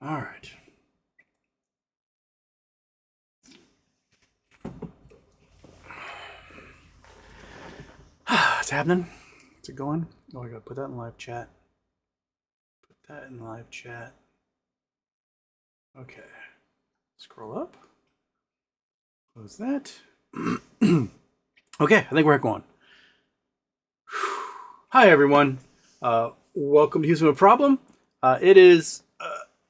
All right. What's happening? What's it going? Oh, I gotta put that in live chat. Put that in live chat. Okay. Scroll up. Close that. Okay, I think we're going. Hi, everyone. Welcome to Houston with a Problem. It is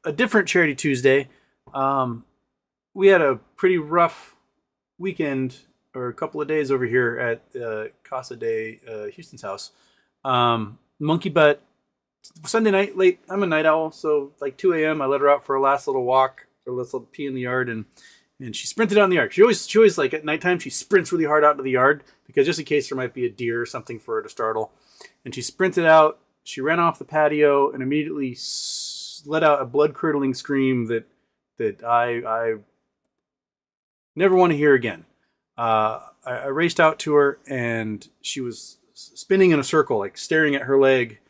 a different Charity Tuesday. We had a pretty rough weekend or a couple of days over here at Casa de Houston's house. Monkey butt. Sunday night, late. I'm a night owl, so like 2 a.m. I let her out for a last little walk, or last little pee in the yard, and she sprinted out in the yard. She always like at nighttime she sprints really hard out into the yard because just in case there might be a deer or something for her to startle. And she sprinted out. She ran off the patio and immediately let out a blood curdling scream that I never want to hear again. I raced out to her and she was spinning in a circle, like staring at her leg.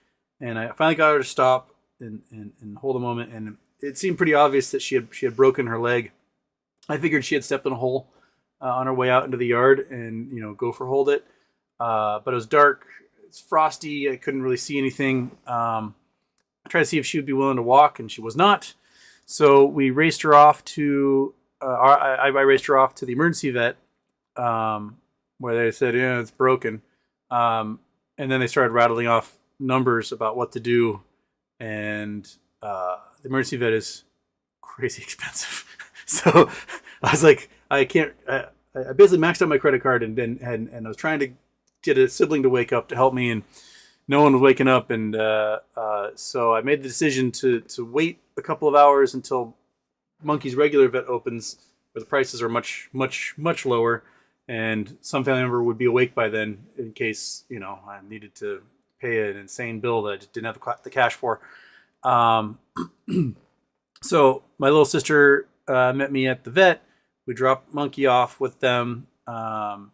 And I finally got her to stop and hold a moment. And it seemed pretty obvious that she had broken her leg. I figured she had stepped in a hole on her way out into the yard and, gopher hold it. But it was dark. It's frosty. I couldn't really see anything. I tried to see if she would be willing to walk, and she was not. So we raced her off to. I raced her off to the emergency vet, where they said, "Yeah, it's broken." And then they started rattling off numbers about what to do, and the emergency vet is crazy expensive. So I was like, I can't. I basically maxed out my credit card and I was trying to get a sibling to wake up to help me, and no one was waking up, and so I made the decision to wait a couple of hours until Monkey's regular vet opens, where the prices are much lower, and some family member would be awake by then in case I needed to pay an insane bill that I just didn't have the cash for. So my little sister met me at the vet. We dropped Monkey off with them, and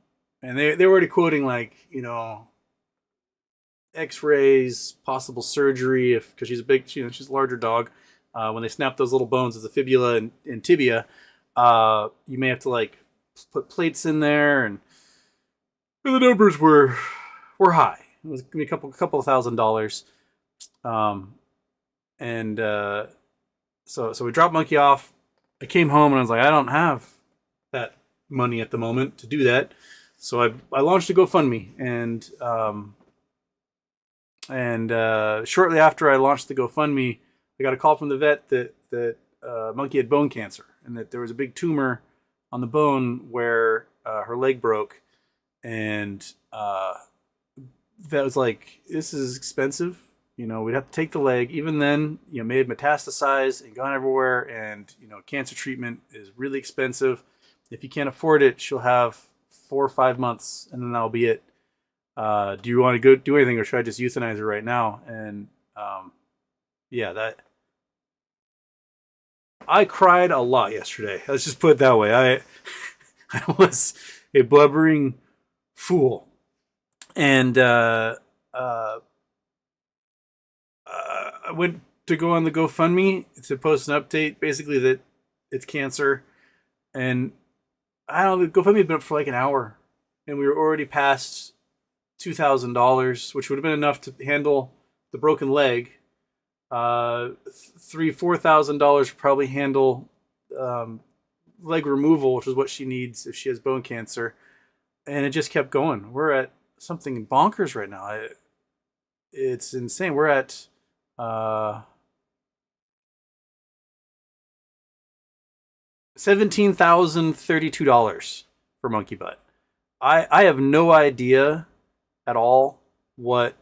they were already quoting like X-rays, possible surgery because she's a big she's a larger dog. When they snap those little bones of the fibula and tibia, you may have to like put plates in there, and the numbers were high. It was gonna be a couple of $1,000s, and so we dropped Monkey off. I came home and I was like, I don't have that money at the moment to do that, so I launched a GoFundMe, and shortly after I launched the GoFundMe, I got a call from the vet that Monkey had bone cancer and that there was a big tumor on the bone where her leg broke, and that was like, this is expensive. We'd have to take the leg. Even then, may have metastasized and gone everywhere, and cancer treatment is really expensive. If you can't afford it, she'll have 4 or 5 months, and then that'll be it. Do you want to go do anything, or should I just euthanize her right now? And yeah, that I cried a lot yesterday. Let's just put it that way. I was a blubbering fool, and I went to go on the GoFundMe to post an update, basically that it's cancer, and I don't know. The GoFundMe had been up for like an hour, and we were already past $2,000, which would have been enough to handle the broken leg. $4,000 probably handle leg removal, which is what she needs if she has bone cancer, and it just kept going. We're at something bonkers right now. It's insane. We're at $17,032 for Monkey Butt. I have no idea at all what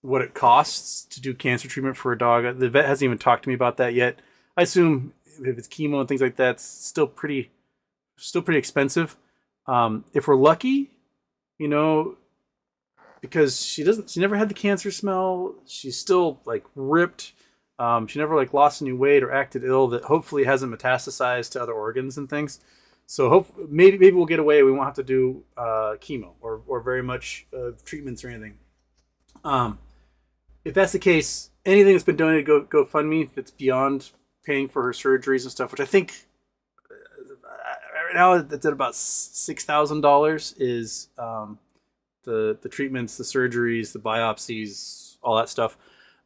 it costs to do cancer treatment for a dog. The vet hasn't even talked to me about that yet. I assume if it's chemo and things like that, it's still pretty expensive. If we're lucky, because she never had the cancer smell. She's still like ripped. She never like lost any weight or acted ill. That hopefully hasn't metastasized to other organs and things. So maybe we'll get away. We won't have to do chemo or very much treatments or anything. if that's the case, anything that's been donated, go fund me. If it's beyond paying for her surgeries and stuff, which I think right now it's at about $6,000 is the treatments, the surgeries, the biopsies, all that stuff.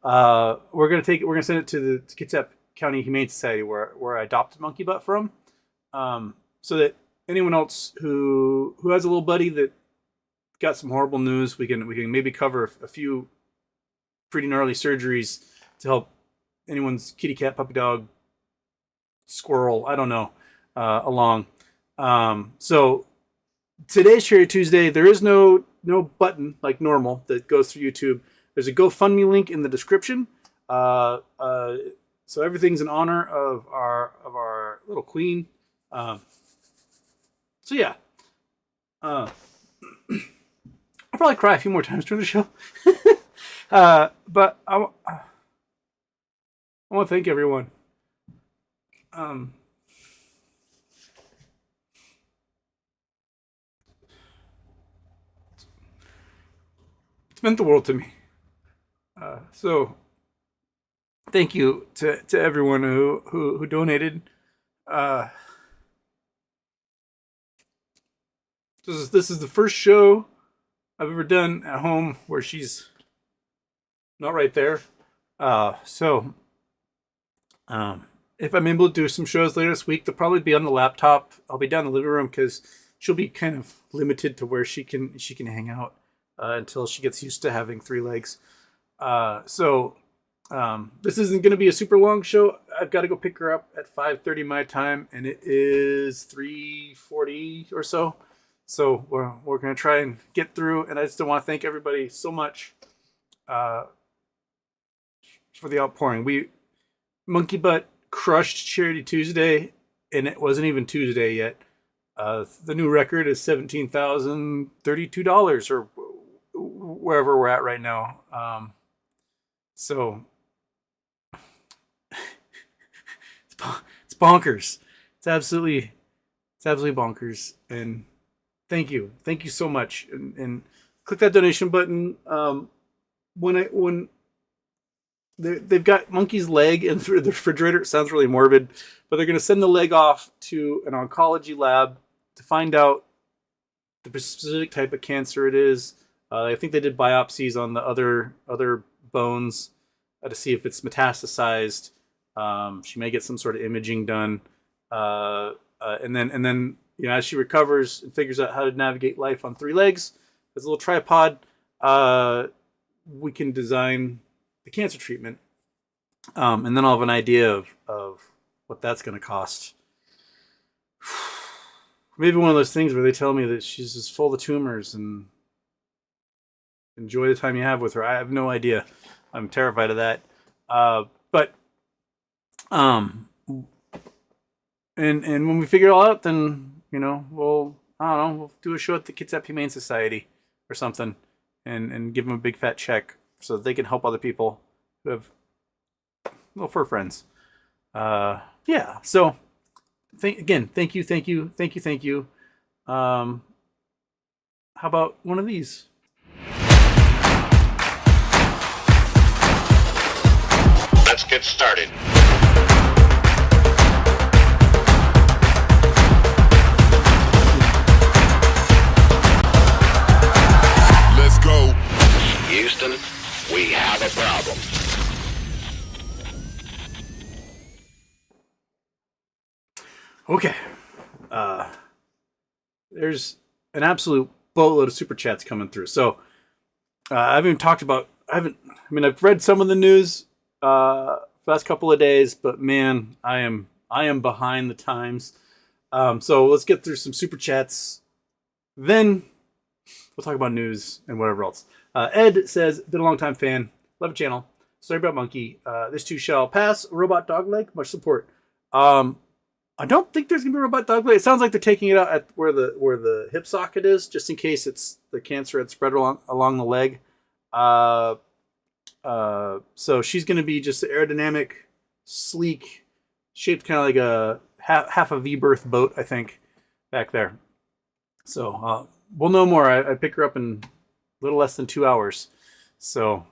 We're gonna send it to the Kitsap County Humane Society where I adopted Monkey Butt from, so that anyone else who has a little buddy that got some horrible news, we can maybe cover a few pretty gnarly surgeries to help anyone's kitty, cat, puppy, dog, squirrel, I don't know, along. So today's Charity Tuesday. There is no button like normal that goes through YouTube. There's a GoFundMe link in the description. So everything's in honor of our little queen. So yeah. I'll probably cry a few more times during the show. But I want to thank everyone. It's meant the world to me. So thank you to everyone who donated. This is the first show I've ever done at home where she's not right there. If I'm able to do some shows later this week, they'll probably be on the laptop. I'll be down in the living room because she'll be kind of limited to where she can hang out until she gets used to having 3 legs. This isn't going to be a super long show. I've got to go pick her up at 5:30 my time, and it is 3:40 or so. So we're going to try and get through, and I just want to thank everybody so much for the outpouring. Monkey Butt crushed Charity Tuesday, and it wasn't even Tuesday yet. The new record is $17,032 or wherever we're at right now. So it's bonkers. It's absolutely bonkers. And thank you so much. And click that donation button. When they've got Monkey's leg in the refrigerator, it sounds really morbid, but they're going to send the leg off to an oncology lab to find out the specific type of cancer it is. I think they did biopsies on the other bones to see if it's metastasized. She may get some sort of imaging done, and then as she recovers and figures out how to navigate life on 3 legs, as a little tripod, we can design the cancer treatment, and then I'll have an idea of what that's going to cost. Maybe one of those things where they tell me that she's just full of tumors and enjoy the time you have with her. I have no idea. I'm terrified of that. But and when we figure it all out, then we'll do a show at the Kitsap Humane Society or something, and give them a big fat check so that they can help other people who have little fur friends. Yeah. So thank you. How about one of these? Let's get started. Let's go. Houston, we have a problem. Okay. There's an absolute boatload of super chats coming through. So I haven't even talked about. I've read some of the news the last couple of days, but man, I am behind the times. So let's get through some super chats. Then we'll talk about news and whatever else. Ed says, been a long time fan. Love the channel. Sorry about Monkey. This too shall pass. Robot dog leg. Much support. I don't think there's gonna be a robot dog leg. It sounds like they're taking it out at where the hip socket is, just in case it's the cancer had spread along the leg. So she's gonna be just aerodynamic, sleek, shaped kind of like a half a V-berth boat, I think, back there. So we'll know more. I pick her up in a little less than 2 hours. So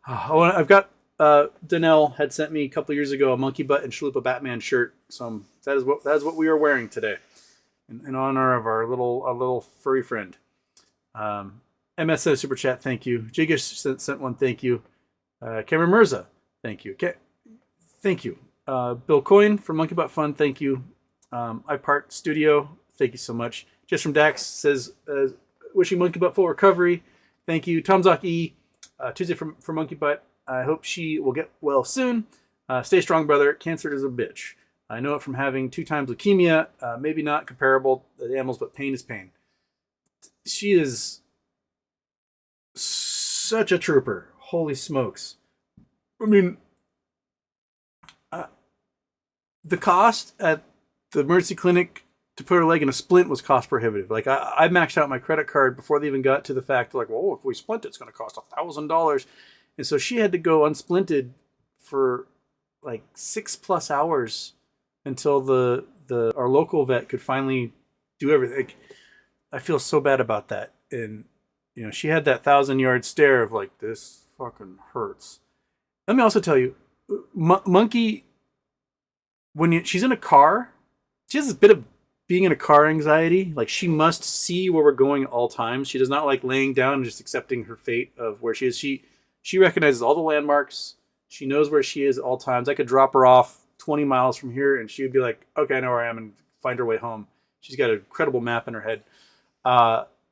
I've got Danelle had sent me a couple years ago a monkey butt and chalupa Batman shirt. So that is what we are wearing today, in honor of our little furry friend. MS says super chat, thank you. Jigish sent one, thank you. Cameron Mirza, thank you. Thank you. Bill Coyne from Monkey Butt Fun, thank you. iPart Studio, thank you so much. Just from Dax says, wishing Monkey Butt full recovery. Thank you. Tom Zock E, Tuesday for Monkey Butt. I hope she will get well soon. Stay strong, brother. Cancer is a bitch. I know it from having 2 times leukemia. Maybe not comparable to the animals, but pain is pain. She is such a trooper. Holy smokes. I mean, the cost at the emergency clinic to put her leg in a splint was cost prohibitive. Like I maxed out my credit card before they even got to the fact like, well, if we splint it's going to cost $1,000. And so she had to go unsplinted for like 6+ hours until our local vet could finally do everything. I feel so bad about that. And she had that 1,000-yard stare of like, this fucking hurts. Let me also tell you, Monkey, when she's in a car, she has this bit of being in a car anxiety. Like she must see where we're going at all times. She does not like laying down and just accepting her fate of where she is. She recognizes all the landmarks. She knows where she is at all times. I could drop her off 20 miles from here and she would be like, okay, I know where I am, and find her way home. She's got an incredible map in her head.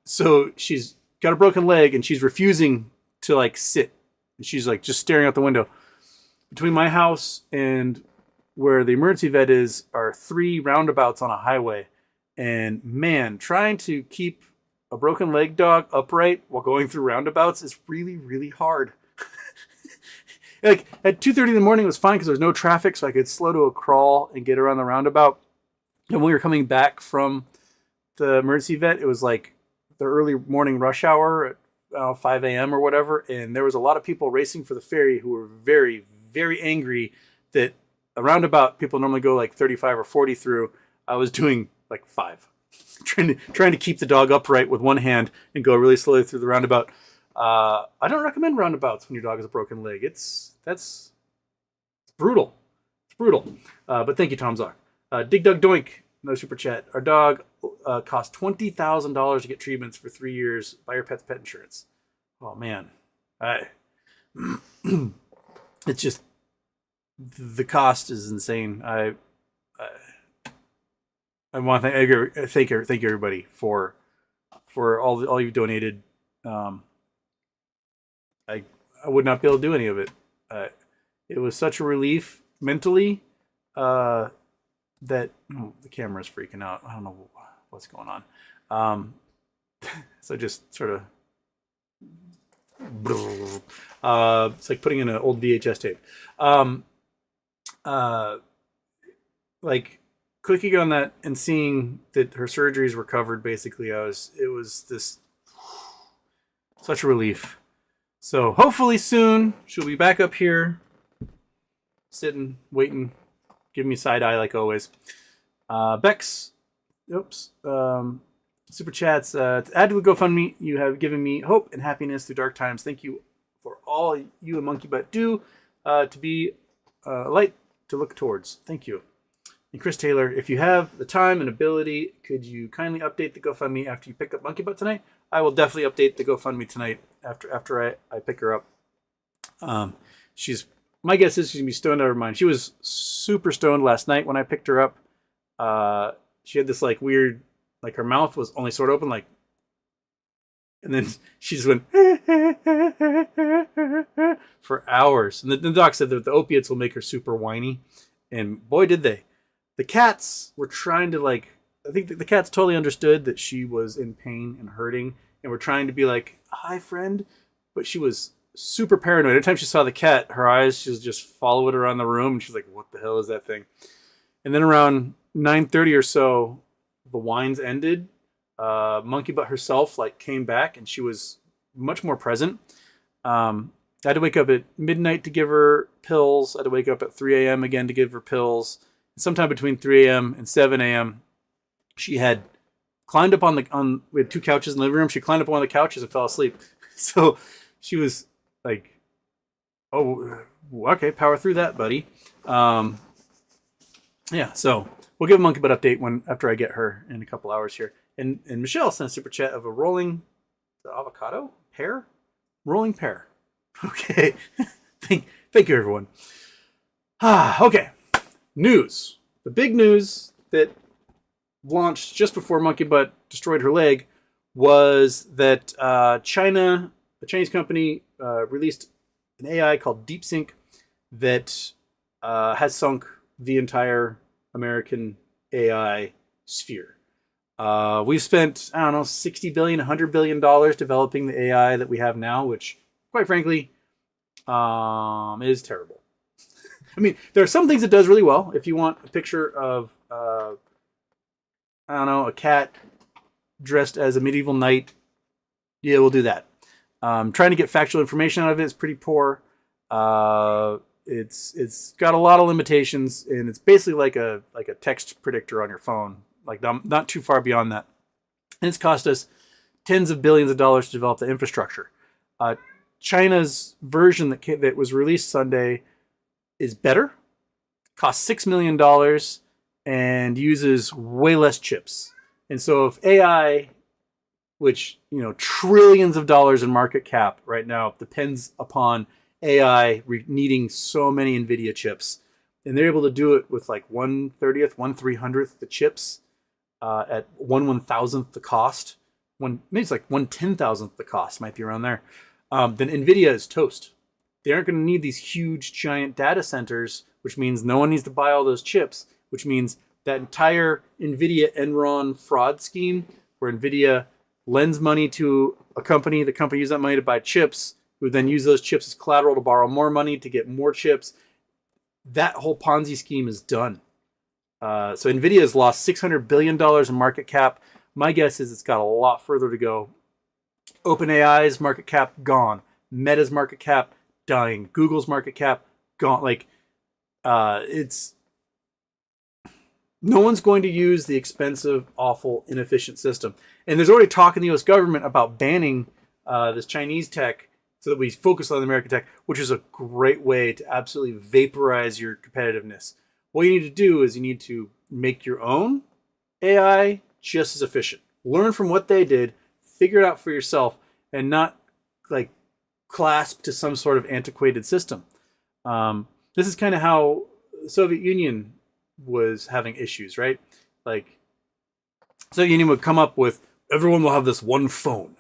So she's got a broken leg and she's refusing to like sit. And she's like just staring out the window. Between my house and where the emergency vet is are 3 roundabouts on a highway. And man, trying to keep a broken leg dog upright while going through roundabouts is really, really hard. Like at 2:30 in the morning it was fine because there was no traffic, so I could slow to a crawl and get around the roundabout. And when we were coming back from the emergency vet, it was like the early morning rush hour at 5 a.m. or whatever. And there was a lot of people racing for the ferry who were very, very angry that a roundabout people normally go like 35 or 40 through. I was doing like 5, trying to keep the dog upright with one hand and go really slowly through the roundabout. I don't recommend roundabouts when your dog has a broken leg. That's brutal. It's brutal. But thank you, Tom Zock. Dig Dug Doink, no super chat. Our dog cost $20,000 to get treatments for 3 years. Buy your pet's pet insurance. Oh man, it's just the cost is insane. I want to thank everybody for all you've donated. I would not be able to do any of it. It was such a relief mentally that the camera's freaking out. I don't know what's going on. So just sort of it's like putting in an old VHS tape. Like clicking on that and seeing that her surgeries were covered, basically, it was this such a relief. So hopefully soon she'll be back up here, sitting, waiting, giving me side eye like always. Bex, super chats. To add to the GoFundMe, you have given me hope and happiness through dark times. Thank you for all you and Monkey Butt do to be a light to look towards. Thank you. And Chris Taylor, if you have the time and ability, could you kindly update the GoFundMe after you pick up Monkey Butt tonight? I will definitely update the GoFundMe tonight after I pick her up. My guess is she's gonna be stoned out of her mind. She was super stoned last night when I picked her up. She had this like weird, like her mouth was only sort of open, like, and then she just went for hours. And the doc said that the opiates will make her super whiny, and boy did they. The cats were trying to I think the cats totally understood that she was in pain and hurting, and were trying to be like, "Hi, friend," but she was super paranoid. Every time she saw the cat, her eyes just follow it around the room, and she's like, "What the hell is that thing?" And then around 9:30 or so, the wines ended. Monkey Butt herself came back, and she was much more present. I had to wake up at midnight to give her pills. I had to wake up at 3 a.m. again to give her pills. And sometime between 3 a.m. and 7 a.m., she had climbed up we had 2 couches in the living room. She climbed up on one of the couches and fell asleep. So she was Oh, okay. Power through that, buddy. Um, yeah. So we'll give a monkey butt update after I get her in a couple hours here. And Michelle sent a super chat of a rolling avocado pear, rolling pear. Okay. thank you, everyone. Okay. News. The big news that launched just before Monkey Butt destroyed her leg was that a Chinese company, released an AI called DeepSync that has sunk the entire American AI sphere. We've spent, I don't know, $60 billion, $100 billion developing the AI that we have now, which, quite frankly, is terrible. I mean, there are some things it does really well. If you want a picture of, I don't know, a cat dressed as a medieval knight, yeah, we'll do that. Trying to get factual information out of it is pretty poor. It's got a lot of limitations, and it's basically like a text predictor on your phone, like not too far beyond that. And it's cost us tens of billions of dollars to develop the infrastructure. China's version that was released Sunday is better, costs $6 million, and uses way less chips. And so if AI, which, trillions of dollars in market cap right now, depends upon AI needing so many NVIDIA chips, and they're able to do it with like 1/30th, 1/300th the chips, at 1/1000th the cost, maybe it's like 1/10,000th the cost, might be around there, then NVIDIA is toast. They aren't going to need these huge, giant data centers, which means no one needs to buy all those chips, which means that entire NVIDIA Enron fraud scheme, where NVIDIA lends money to a company, the company uses that money to buy chips, who then use those chips as collateral to borrow more money to get more chips. That whole Ponzi scheme is done. So NVIDIA has lost $600 billion in market cap. My guess is it's got a lot further to go. OpenAI's market cap gone. Meta's market cap dying. Google's market cap gone. It's no one's going to use the expensive, awful, inefficient system. And there's already talk in the U.S. government about banning this Chinese tech so that we focus on the American tech, which is a great way to absolutely vaporize your competitiveness. What you need to do is you need to make your own AI just as efficient. Learn from what they did, figure it out for yourself, and not clasp to some sort of antiquated system. This is kind of how the Soviet Union was having issues, right? Soviet Union would come up with, everyone will have this one phone.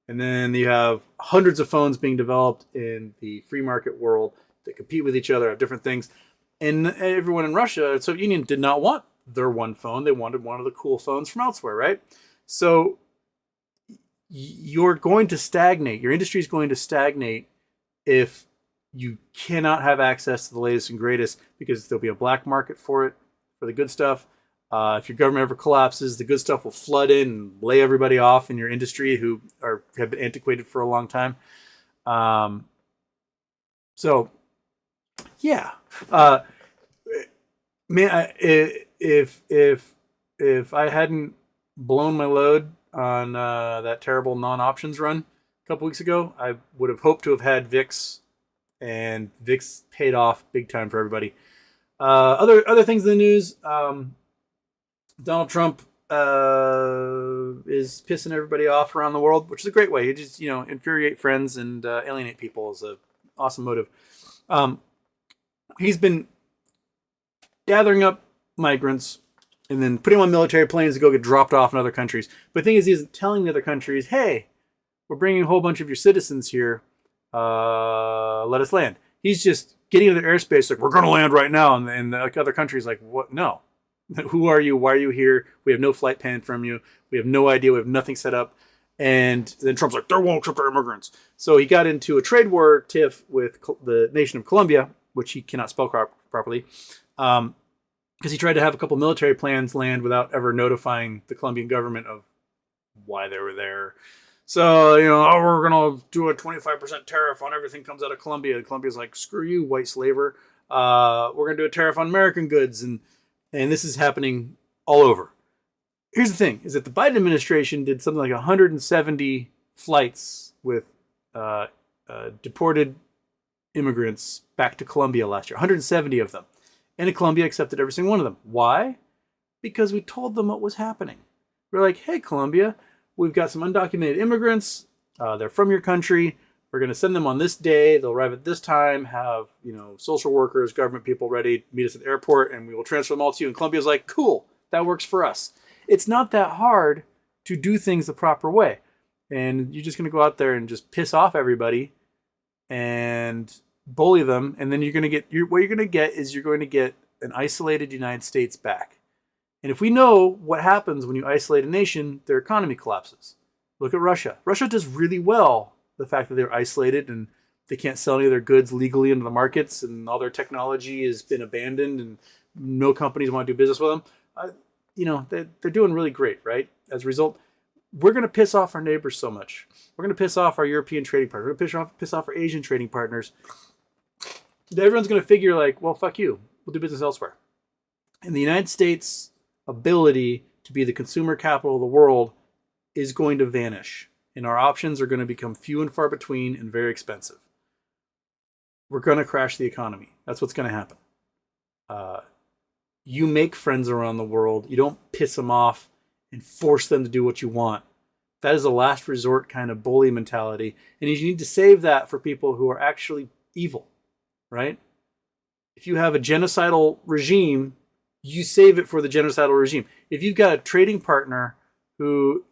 And then you have hundreds of phones being developed in the free market world that compete with each other, have different things. And everyone in Russia, the Soviet Union, did not want their one phone. They wanted one of the cool phones from elsewhere, right? So you're going to stagnate. Your industry is going to stagnate if you cannot have access to the latest and greatest, because there'll be a black market for it, for the good stuff. If your government ever collapses, the good stuff will flood in and lay everybody off in your industry who have been antiquated for a long time. So, yeah, man, if I hadn't blown my load on that terrible non-options run a couple weeks ago, I would have hoped to have had VIX, and VIX paid off big time for everybody. Other things in the news. Donald Trump is pissing everybody off around the world, which is a great way. He just, infuriate friends and alienate people is an awesome motive. He's been gathering up migrants and then putting them on military planes to go get dropped off in other countries. But the thing is, he's telling the other countries, hey, we're bringing a whole bunch of your citizens here. Let us land. He's just getting into their airspace, we're going to land right now. And the other countries what? No. Who are you? Why are you here? We have no flight plan from you. We have no idea. We have nothing set up. And then Trump's there won't accept our immigrants. So he got into a trade war tiff with the nation of Colombia, which he cannot spell properly, because he tried to have a couple military plans land without ever notifying the Colombian government of why they were there. So, we're going to do a 25% tariff on everything comes out of Colombia. And Colombia's like, screw you, white slaver. We're going to do a tariff on American goods. And this is happening all over. Here's the thing, is that the Biden administration did something like 170 flights with deported immigrants back to Colombia last year. 170 of them. And Colombia accepted every single one of them. Why? Because we told them what was happening. We're like, hey, Colombia, we've got some undocumented immigrants. They're from your country. We're going to send them on this day. They'll arrive at this time, have, social workers, government people ready to meet us at the airport, and we will transfer them all to you. And Colombia's like, cool, that works for us. It's not that hard to do things the proper way. And you're just going to go out there and just piss off everybody and bully them. And then you're going to get, you're going to get an isolated United States back. And if we know what happens when you isolate a nation, their economy collapses. Look at Russia. Russia does really well, the fact that they're isolated and they can't sell any of their goods legally into the markets, and all their technology has been abandoned and no companies want to do business with them. They're doing really great, right? As a result, we're going to piss off our neighbors so much. We're going to piss off our European trading partners. We're going to piss off our Asian trading partners. Everyone's going to figure like, well, fuck you. We'll do business elsewhere. And the United States' ability to be the consumer capital of the world is going to vanish. And our options are going to become few and far between and very expensive. We're going to crash the economy. That's what's going to happen. You make friends around the world. You don't piss them off and force them to do what you want. That is a last resort kind of bully mentality. And you need to save that for people who are actually evil, right? If you have a genocidal regime, you save it for the genocidal regime. If you've got a trading partner who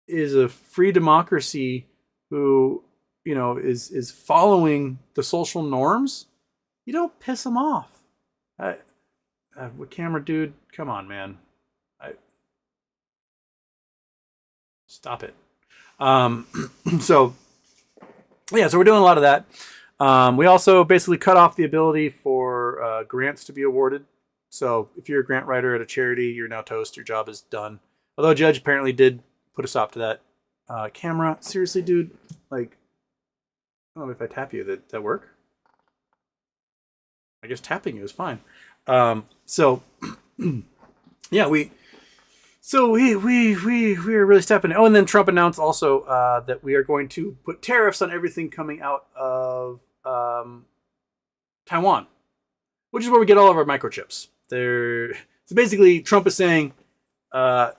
is a free democracy, who is following the social norms, you don't piss them off. What camera dude? Come on, man. Stop it. So we're doing a lot of that. We also basically cut off the ability for grants to be awarded. So if you're a grant writer at a charity, you're now toast. Your job is done. Although a judge apparently did put a stop to that. Camera, seriously, dude. Like, I don't know if I tap you, that work? I guess tapping you is fine. Yeah, we are really stepping. Oh, and then Trump announced also that we are going to put tariffs on everything coming out of Taiwan, which is where we get all of our microchips. So basically, Trump is saying, fuck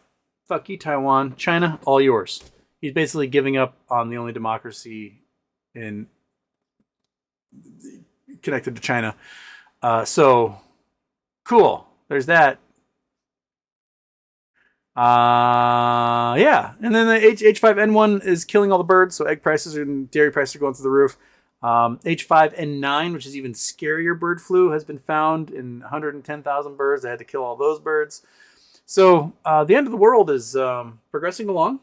you, Taiwan, China, all yours. He's basically giving up on the only democracy connected to China. So cool. There's that. Yeah. And then the H5N1 is killing all the birds. So egg prices and dairy prices are going through the roof. H5N9, which is even scarier bird flu, has been found in 110,000 birds. They had to kill all those birds. So the end of the world is progressing along.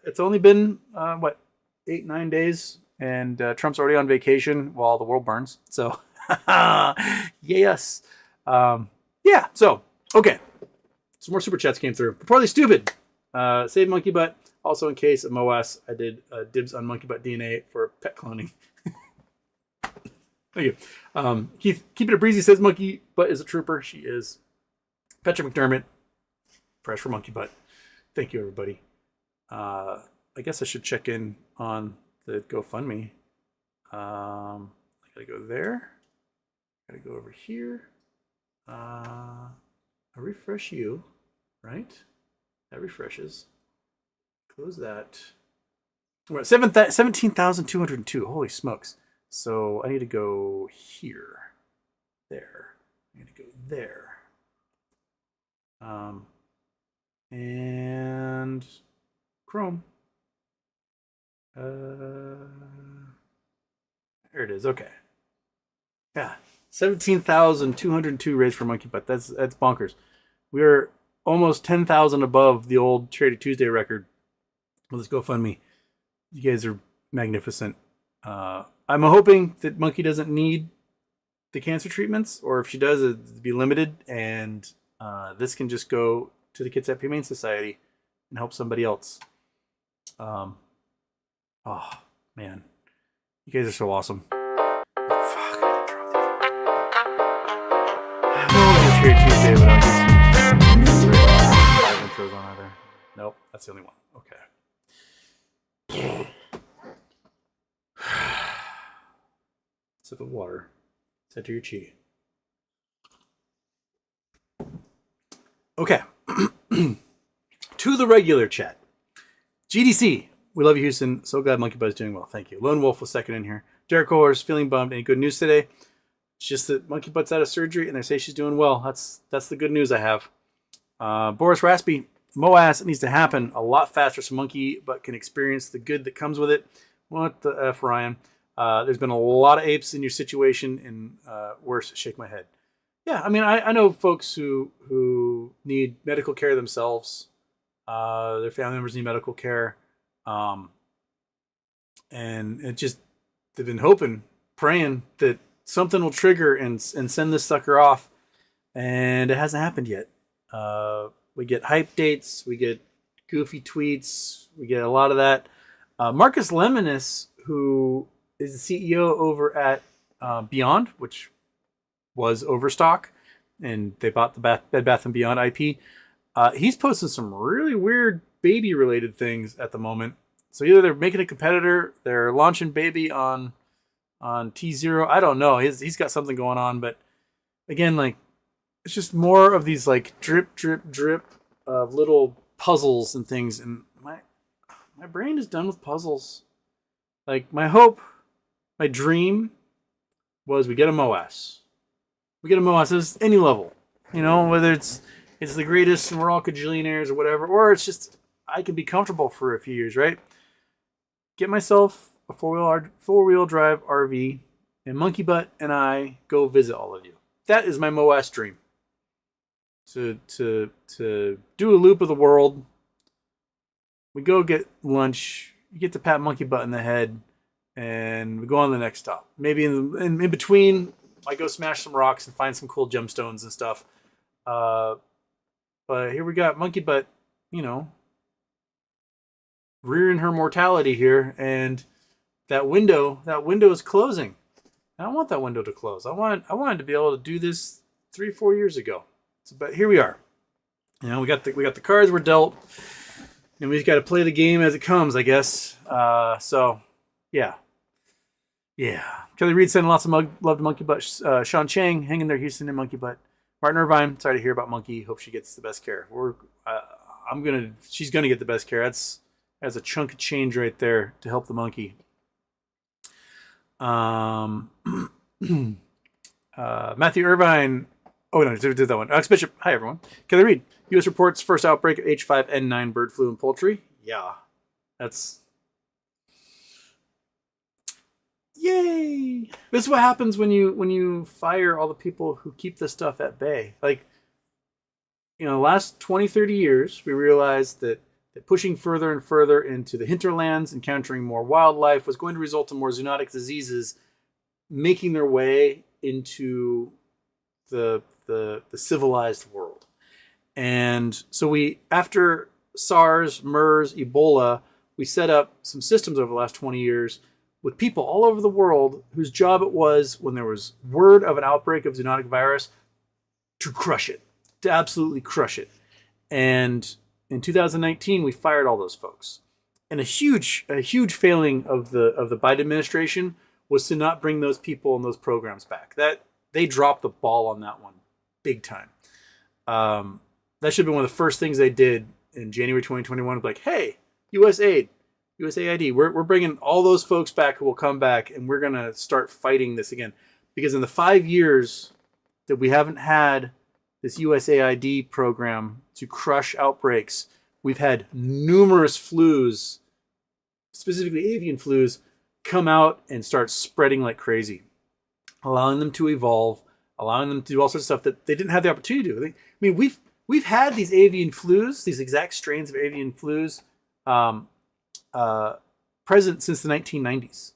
It's only been 8-9 days, and Trump's already on vacation while the world burns. So yes, yeah. So okay, some more super chats came through. Poorly stupid. Save monkey butt. Also, in case of MOS, I did dibs on monkey butt DNA for pet cloning. Thank you. Keith, keep it a breezy says monkey butt is a trooper. She is. Patrick McDermott. Press for monkey butt. Thank you, everybody. I guess I should check in on the GoFundMe. I gotta go there. Gotta go over here. I refresh you, right? That refreshes. Close that. We're at 17,202. Holy smokes. So I need to go here. There. I need to go there. And Chrome. There it is. Okay. Yeah. 17,202 raised for monkey butt. That's bonkers. We're almost 10,000 above the old Charity Tuesday record. Well, let's GoFundMe. You guys are magnificent. I'm hoping that Monkey doesn't need the cancer treatments, or if she does, it'd be limited, and this can just go to the Kids at Humane Society and help somebody else. Oh man, you guys are so awesome. Fuck, I Charity Tuesday without getting intros on either. Nope, that's the only one. Okay. Sip of water. Set to your chi. Okay. To the regular chat. GDC. We love you, Houston. So glad Monkey Butt's doing well. Thank you. Lone Wolf was second in here. Derek Horse feeling bummed. Any good news today? It's just that Monkey Butt's out of surgery and they say she's doing well. That's the good news I have. Boris Raspy. MOAS needs to happen a lot faster so Monkey Butt can experience the good that comes with it. What the F, Ryan? There's been a lot of apes in your situation and worse, shake my head. Yeah, I mean, I know folks who need medical care themselves. Their family members need medical care. And it just, they've been hoping, praying that something will trigger and send this sucker off. And it hasn't happened yet. We get hype dates. We get goofy tweets. We get a lot of that. Marcus Lemonis, who is the CEO over at Beyond, which was Overstock, and they bought the Bed Bath & Beyond IP. He's posting some really weird baby-related things at the moment. So either they're making a competitor, they're launching baby on T0. I don't know. He's got something going on, but again, like, it's just more of these like drip, drip, drip of little puzzles and things. And my brain is done with puzzles. Like, my hope, my dream was we get a MOAS. We get a MOAS at any level, you know, whether it's the greatest and we're all cajillionaires or whatever, or it's just I can be comfortable for a few years, right? Get myself a four-wheel drive RV, and Monkey Butt and I go visit all of you. That is my MOAS dream. To do a loop of the world. We go get lunch. You get to pat Monkey Butt in the head, and we go on to the next stop. Maybe in between, I go smash some rocks and find some cool gemstones and stuff. But here we got Monkey Butt, you know, rearing her mortality here, and that window is closing. I don't want that window to close. I wanted to be able to do this 3-4 years ago. So, but here we are. You know, we got the cards we're dealt, and we just got to play the game as it comes, I guess. So, yeah. Kelly Reed sending lots of love to Monkey Butt. Sean Chang hanging there, Houston and Monkey Butt. Martin Irvine, sorry to hear about Monkey. Hope she gets the best care. She's gonna get the best care. That's a chunk of change right there to help the monkey. Matthew Irvine. Oh no, did that one. Alex Bishop. Hi everyone. Kelly Reed. U.S. reports first outbreak of H5N9 bird flu in poultry. Yeah, that's. Yay! This is what happens when you fire all the people who keep this stuff at bay. Like, you know, the last 20-30 years, we realized that pushing further and further into the hinterlands, encountering more wildlife, was going to result in more zoonotic diseases making their way into the civilized world. And so we, after SARS, MERS, Ebola, we set up some systems over the last 20 years with people all over the world whose job it was, when there was word of an outbreak of zoonotic virus, to crush it, to absolutely crush it. And in 2019, we fired all those folks. And a huge failing of the Biden administration was to not bring those people and those programs back. That they dropped the ball on that one, big time. That should have been one of the first things they did in January 2021. Like, hey, USAID, we're bringing all those folks back who will come back, and we're gonna start fighting this again. Because in the 5 years that we haven't had this USAID program to crush outbreaks, we've had numerous flus, specifically avian flus, come out and start spreading like crazy, allowing them to evolve, allowing them to do all sorts of stuff that they didn't have the opportunity to do. I mean, we've had these avian flus, these exact strains of avian flus, present since the 1990s.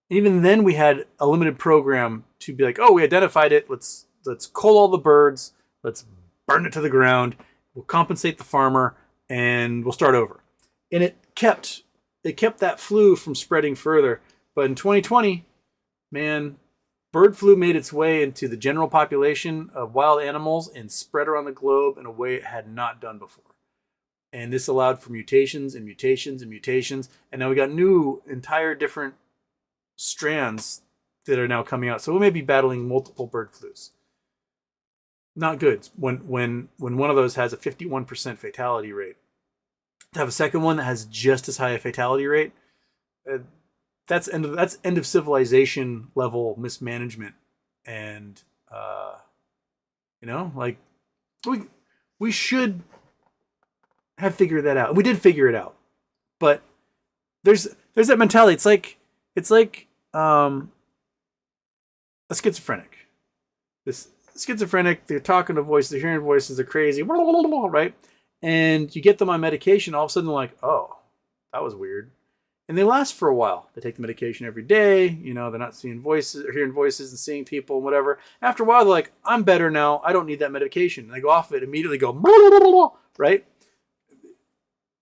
And even then, we had a limited program to be like, oh, we identified it. Let's cull all the birds. Let's burn it to the ground. We'll compensate the farmer, and we'll start over. And it kept that flu from spreading further. But in 2020, man, bird flu made its way into the general population of wild animals and spread around the globe in a way it had not done before. And this allowed for mutations and mutations and mutations. And now we got new, entire different strands that are now coming out. So we may be battling multiple bird flus. Not good when one of those has a 51% fatality rate. To have a second one that has just as high a fatality rate, that's end of civilization level mismanagement. And like we should have figured that out. We did figure it out, but there's that mentality. It's like a schizophrenic. This schizophrenic, they're talking to voices, they're hearing voices, they're crazy, right? And you get them on medication, all of a sudden they're like, oh, that was weird. And they last for a while. They take the medication every day, they're not seeing voices or hearing voices and seeing people and whatever. After a while, they're like, I'm better now. I don't need that medication. And they go off it, immediately go, right?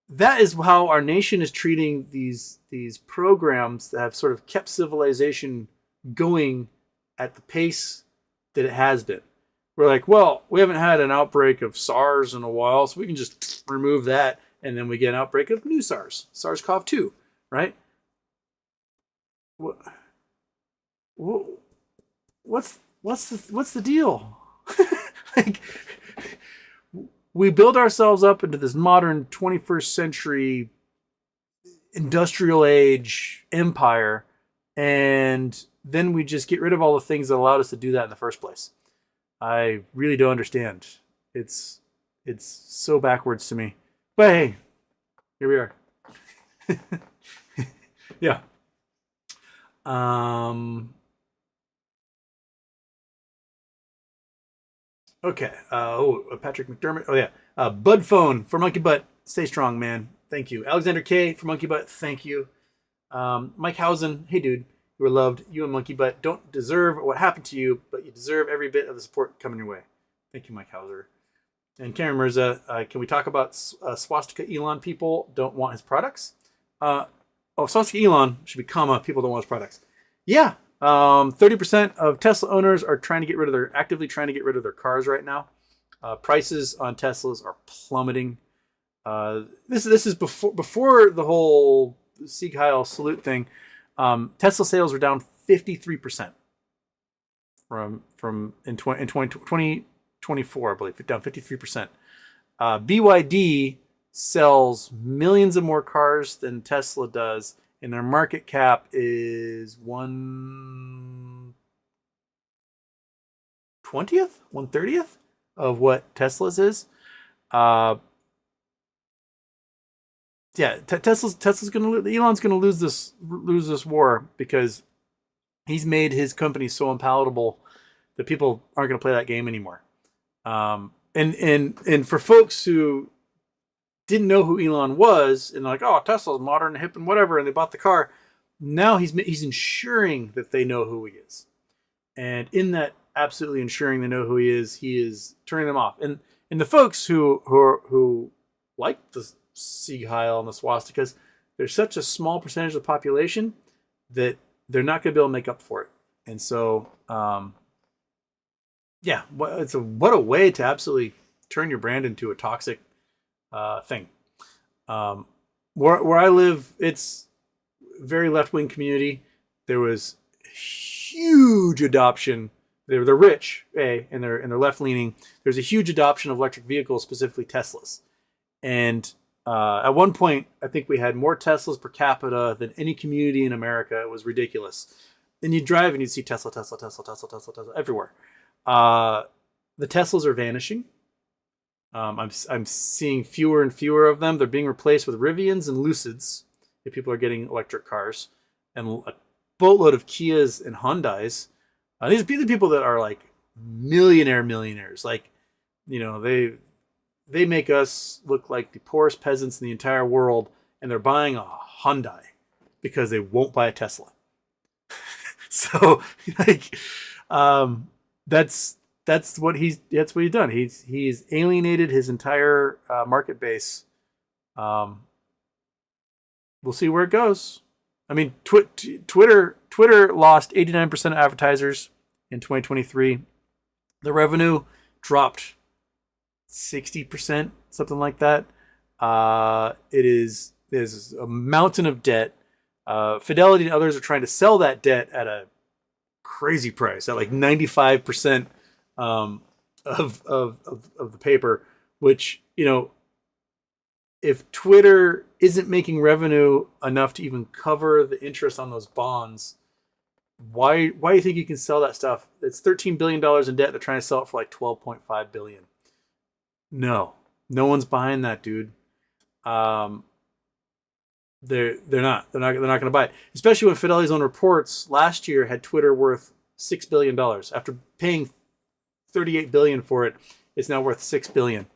That is how our nation is treating these programs that have sort of kept civilization going at the pace that it has been. We're like, well, we haven't had an outbreak of SARS in a while, so we can just remove that, and then we get an outbreak of new SARS-CoV-2, right? What's the deal? Like, we build ourselves up into this modern 21st century industrial age empire, and then we just get rid of all the things that allowed us to do that in the first place. I really don't understand. It's so backwards to me. But hey, here we are. Yeah. Okay. Patrick McDermott. Oh yeah. Bud Phone for Monkey Butt. Stay strong, man. Thank you. Alexander K for Monkey Butt. Thank you. Mike Housen. Hey, dude. You were loved. You and Monkey Butt don't deserve what happened to you, but you deserve every bit of the support coming your way. Thank you, Mike Hauser. And Karen Mirza, can we talk about Swastika Elon people don't want his products? Swastika Elon should be comma, people don't want his products. Yeah. 30% of Tesla owners are actively trying to get rid of their cars right now. Prices on Teslas are plummeting. This is before the whole Sieg Heil salute thing. Tesla sales were down 53% from in 2024, I believe, down 53%. BYD sells millions of more cars than Tesla does, and their market cap is 1/20th, 1/30th of what Tesla's is. Tesla's Elon's gonna lose this war because he's made his company so unpalatable that people aren't gonna play that game anymore. And for folks who didn't know who Elon was and like, oh, Tesla's modern, hip, and whatever, and they bought the car, now he's ensuring that they know who he is, and in that absolutely ensuring they know who he is turning them off. And the folks who like the Sieg Heil and the swastikas, there's such a small percentage of the population that they're not going to be able to make up for it. And so, what a way to absolutely turn your brand into a toxic thing. Where I live, it's a very left-wing community. There was huge adoption. They're rich, and they're left-leaning. There's a huge adoption of electric vehicles, specifically Teslas. And at one point, I think we had more Teslas per capita than any community in America. It was ridiculous. And you'd drive and you'd see Tesla everywhere. The Teslas are vanishing. I'm seeing fewer and fewer of them. They're being replaced with Rivians and Lucids if people are getting electric cars, and a boatload of Kias and Hyundais. These are people that are like millionaires. Like, they make us look like the poorest peasants in the entire world, and they're buying a Hyundai because they won't buy a Tesla. So, like, that's what he's done. He's alienated his entire market base. We'll see where it goes. I mean, Twitter lost 89% of advertisers in 2023. The revenue dropped 60%, something like that. There's a mountain of debt. Fidelity and others are trying to sell that debt at a crazy price at like 95% of the paper, which, you know, if Twitter isn't making revenue enough to even cover the interest on those bonds, why do you think you can sell that stuff? It's $13 billion in debt. They're trying to sell it for like $12.5 billion. No one's buying that, dude. They're not going to buy it, especially when Fidelity's own reports last year had Twitter worth $6 billion. After paying $38 billion for it, it's now worth $6 billion.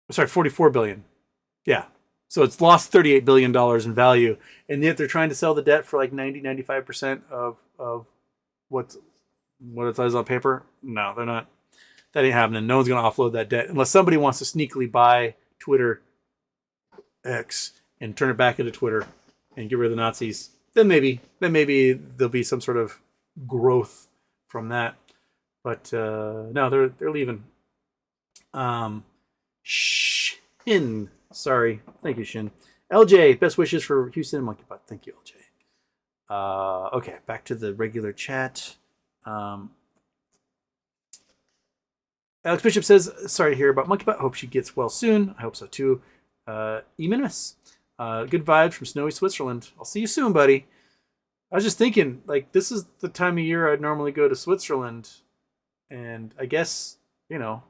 Sorry, $44 billion. Yeah. So it's lost $38 billion in value. And yet they're trying to sell the debt for like 95% of what it says on paper. No, they're not. That ain't happening. No one's going to offload that debt unless somebody wants to sneakily buy Twitter X and turn it back into Twitter and get rid of the Nazis. Then maybe there'll be some sort of growth from that. But no, they're leaving. Shin. Sorry. Thank you, Shin. LJ, best wishes for Houston and Monkey Butt. Thank you, LJ. Okay, back to the regular chat. Alex Bishop says, sorry to hear about Monkey Butt. Hope she gets well soon. I hope so too. E-Minimus. Good vibes from snowy Switzerland. I'll see you soon, buddy. I was just thinking, like, this is the time of year I'd normally go to Switzerland. And I guess, you know,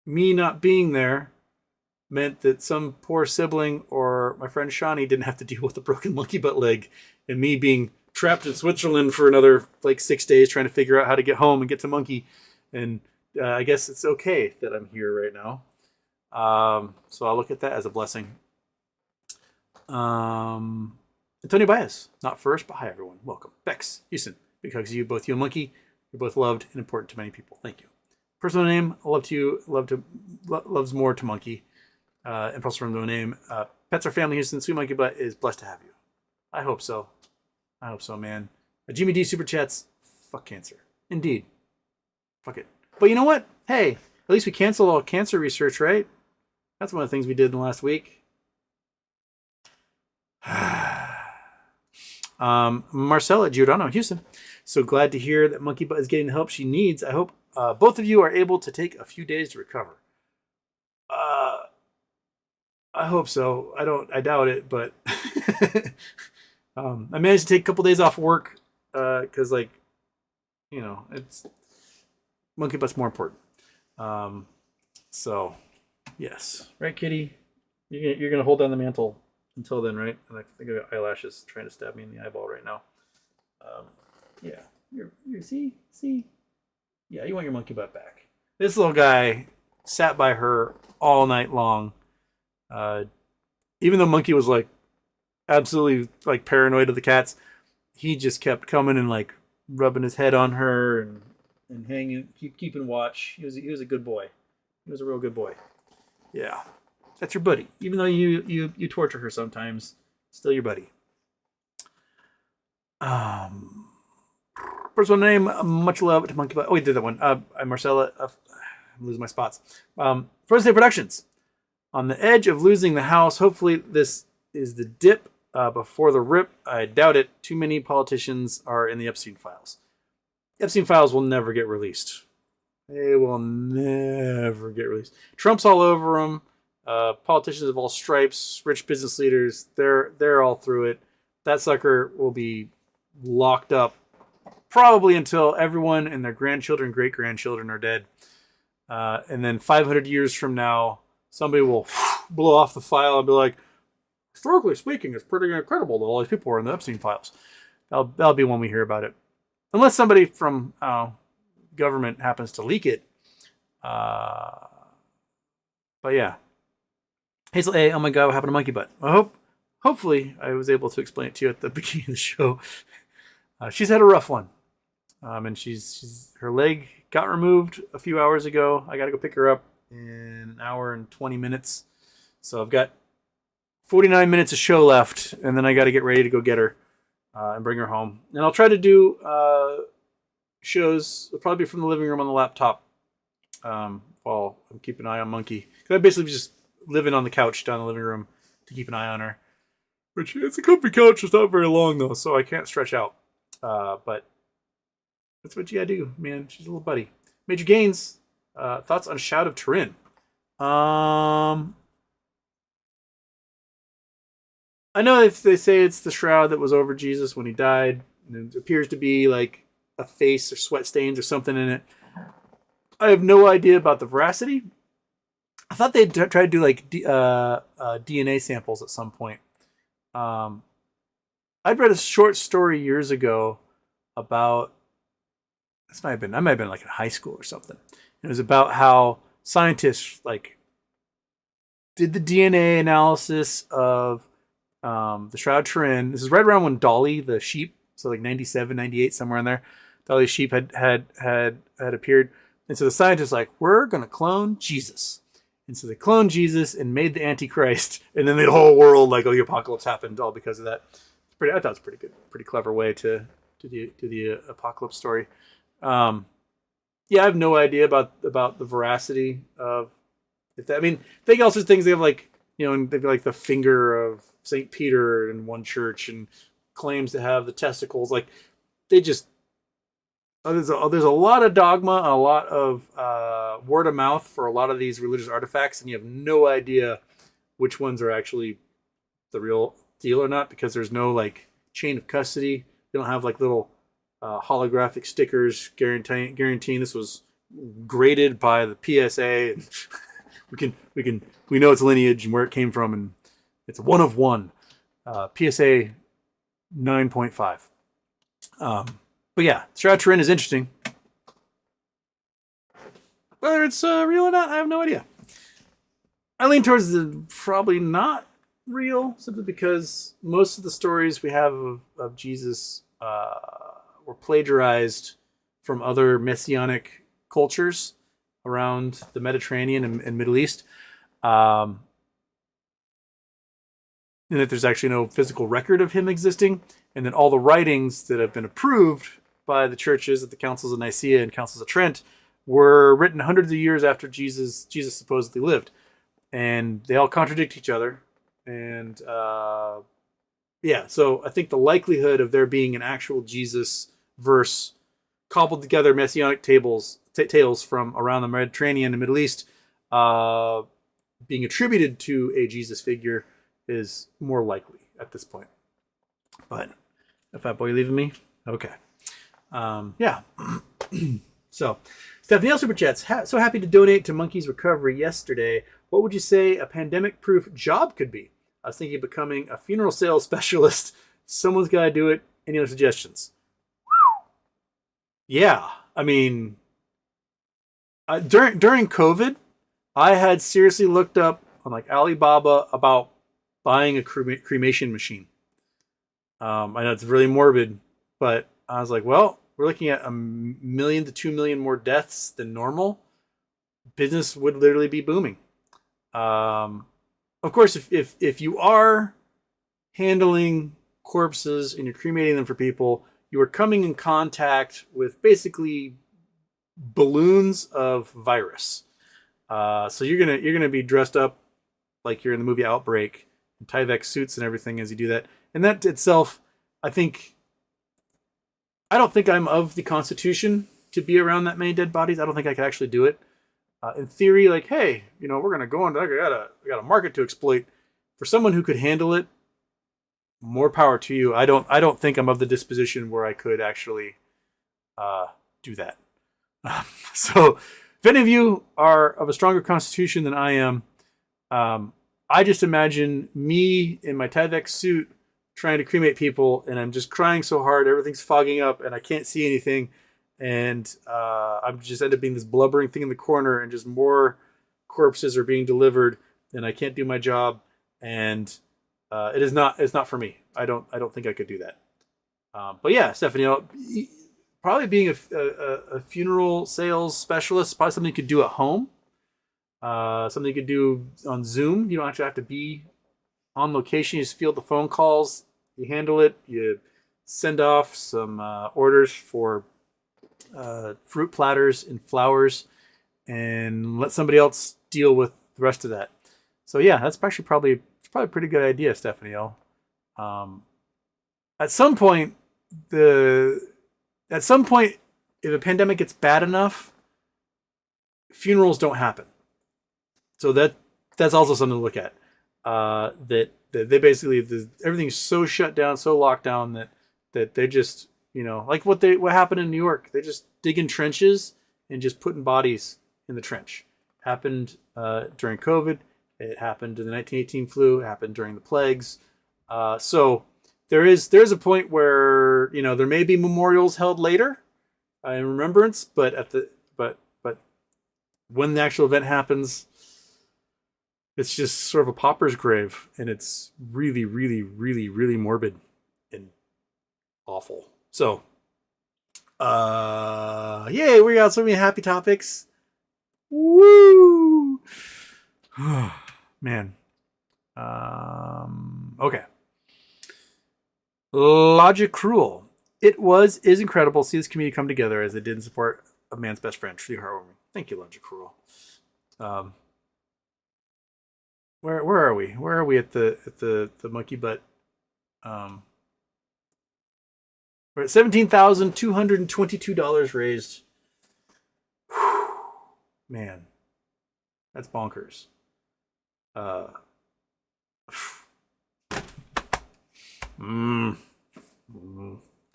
me not being there meant that some poor sibling or my friend Shawnee didn't have to deal with a broken monkey butt leg, and me being trapped in Switzerland for another like 6 days trying to figure out how to get home and get to Monkey. And I guess it's okay that I'm here right now. So I'll look at that as a blessing. Antonio Baez, not first, but hi everyone. Welcome. Bex, Houston, big hugs to you, both you and Monkey. You're both loved and important to many people. Thank you. Personal name, loves more to Monkey. And personal name, Pets Are Family Houston, Sweet Monkey Butt is blessed to have you. I hope so. Man. Jimmy D super chats, fuck cancer. Indeed. Fuck it. But you know what? Hey, at least we canceled all cancer research, right? That's one of the things we did in the last week. Marcella Giordano, Houston. So glad to hear that Monkey Butt is getting the help she needs. I hope both of you are able to take a few days to recover. I hope so. I doubt it, but I managed to take a couple days off work because, like, you know, it's Monkey Butt's more important. So, yes, right, Kitty. You're gonna hold down the mantle until then, right? And I think I got eyelashes trying to stab me in the eyeball right now. Yeah, you see, yeah, you want your Monkey Butt back. This little guy sat by her all night long. Even though Monkey was like absolutely like paranoid of the cats, he just kept coming and like rubbing his head on her and hanging, keeping watch. He was a good boy. He was a real good boy. Yeah, that's your buddy. Even though you torture her sometimes, still your buddy. Personal name, much love to Monkey Butt. Oh, we did that one. I'm Marcella. I'm losing my spots. First Day Productions. On the edge of losing the house. Hopefully this is the dip before the rip. I doubt it. Too many politicians are in the Epstein files. Epstein files will never get released. They will never get released. Trump's all over them. Politicians of all stripes, rich business leaders, they're all through it. That sucker will be locked up probably until everyone and their grandchildren, great-grandchildren are dead. And then 500 years from now, somebody will blow off the file and be like, historically speaking, it's pretty incredible that all these people are in the Epstein files. That'll be when we hear about it. Unless somebody from government happens to leak it. But yeah. Hazel A, oh my god, what happened to Monkey Butt? Hopefully I was able to explain it to you at the beginning of the show. She's had a rough one. And she's her leg got removed a few hours ago. I got to go pick her up in an hour and 20 minutes. So I've got 49 minutes of show left, and then I got to get ready to go get her and bring her home. And I'll try to do shows, probably from the living room on the laptop while I'm keeping an eye on Monkey. Because I basically just living on the couch down in the living room to keep an eye on her. Which it's a comfy couch. It's not very long though, so I can't stretch out. But that's what you gotta do, man. She's a little buddy. Major Gains. Thoughts on Shout of Turin? I know if they say it's the shroud that was over Jesus when he died, and it appears to be like a face or sweat stains or something in it. I have no idea about the veracity. I thought they'd try to do like DNA samples at some point. I'd read a short story years ago about I might have been like in high school or something. It was about how scientists like did the DNA analysis of the Shroud of Turin. This is right around when Dolly the sheep, so like 97, 98, somewhere in there, Dolly the sheep had appeared. And so the scientists like, we're gonna clone Jesus. And so they cloned Jesus and made the Antichrist, and then the whole world, like, oh, the apocalypse happened all because of that. I thought it was pretty good, pretty clever way to the apocalypse story. Yeah, I have no idea about the veracity of if that. I mean, they also things they have like and they've like the finger of Saint Peter in one church and claims to have the testicles. Like they just there's a lot of dogma, a lot of word of mouth for a lot of these religious artifacts, and you have no idea which ones are actually the real deal or not because there's no like chain of custody. They don't have like little holographic stickers guaranteeing this was graded by the PSA. And we know its lineage and where it came from, and it's a 1 of 1. PSA 9.5. But yeah, Shroud of Turin is interesting. Whether it's real or not, I have no idea. I lean towards the probably not real, simply because most of the stories we have of Jesus were plagiarized from other messianic cultures around the Mediterranean and Middle East. And that there's actually no physical record of him existing. And then all the writings that have been approved by the churches at the councils of Nicaea and councils of Trent were written hundreds of years after Jesus supposedly lived. And they all contradict each other. And yeah, so I think the likelihood of there being an actual Jesus verse cobbled together messianic tales from around the Mediterranean and Middle East being attributed to a Jesus figure is more likely at this point. But if that boy leaving me, okay. Yeah. So, Stephanie L. Super Chats. So happy to donate to Monkey's recovery yesterday. What would you say a pandemic-proof job could be? I was thinking of becoming a funeral sales specialist. Someone's got to do it. Any other suggestions? Yeah. I mean, during COVID, I had seriously looked up on like Alibaba about buying a cremation machine. I know it's really morbid, but I was like, well, we're looking at 1 million to 2 million more deaths than normal. Business would literally be booming. Of course, if you are handling corpses and you're cremating them for people, you are coming in contact with basically balloons of virus. So you're gonna be dressed up like you're in the movie Outbreak, in Tyvek suits and everything as you do that. And that itself, I don't think I'm of the constitution to be around that many dead bodies. I don't think I could actually do it. In theory, like, hey, we're gonna go into I got a market to exploit. For someone who could handle it, more power to you. I don't think I'm of the disposition where I could actually do that. So if any of you are of a stronger constitution than I am, I just imagine me in my Tyvek suit trying to cremate people, and I'm just crying so hard, everything's fogging up, and I can't see anything, and I'm just end up being this blubbering thing in the corner, and just more corpses are being delivered, and I can't do my job, and it's not for me. I don't think I could do that. But yeah, Stephanie, probably being a funeral sales specialist, probably something you could do at home. Something you could do on Zoom. You don't actually have to be on location. You just field the phone calls. You handle it. You send off some orders for fruit platters and flowers, and let somebody else deal with the rest of that. So yeah, that's actually probably a pretty good idea, Stephanie. I'll At some point, if a pandemic gets bad enough, funerals don't happen. So that's also something to look at. That they basically everything's so shut down, so locked down that they just, like what happened in New York. They just digging trenches and just putting bodies in the trench. Happened during COVID. It happened in the 1918 flu. It happened during the plagues. So there's a point where there may be memorials held later in remembrance, but when the actual event happens, it's just sort of a pauper's grave, and it's really, really, really, really morbid and awful. So, yay, we got so many happy topics. Woo! Man. Okay. Logic Cruel. Is incredible to see this community come together as they did in support of man's best friend. Truly heartwarming. Thank you, Logic Cruel. Where are we? Where are we at the monkey butt? We're at $17,222 raised. Whew. Man, that's bonkers.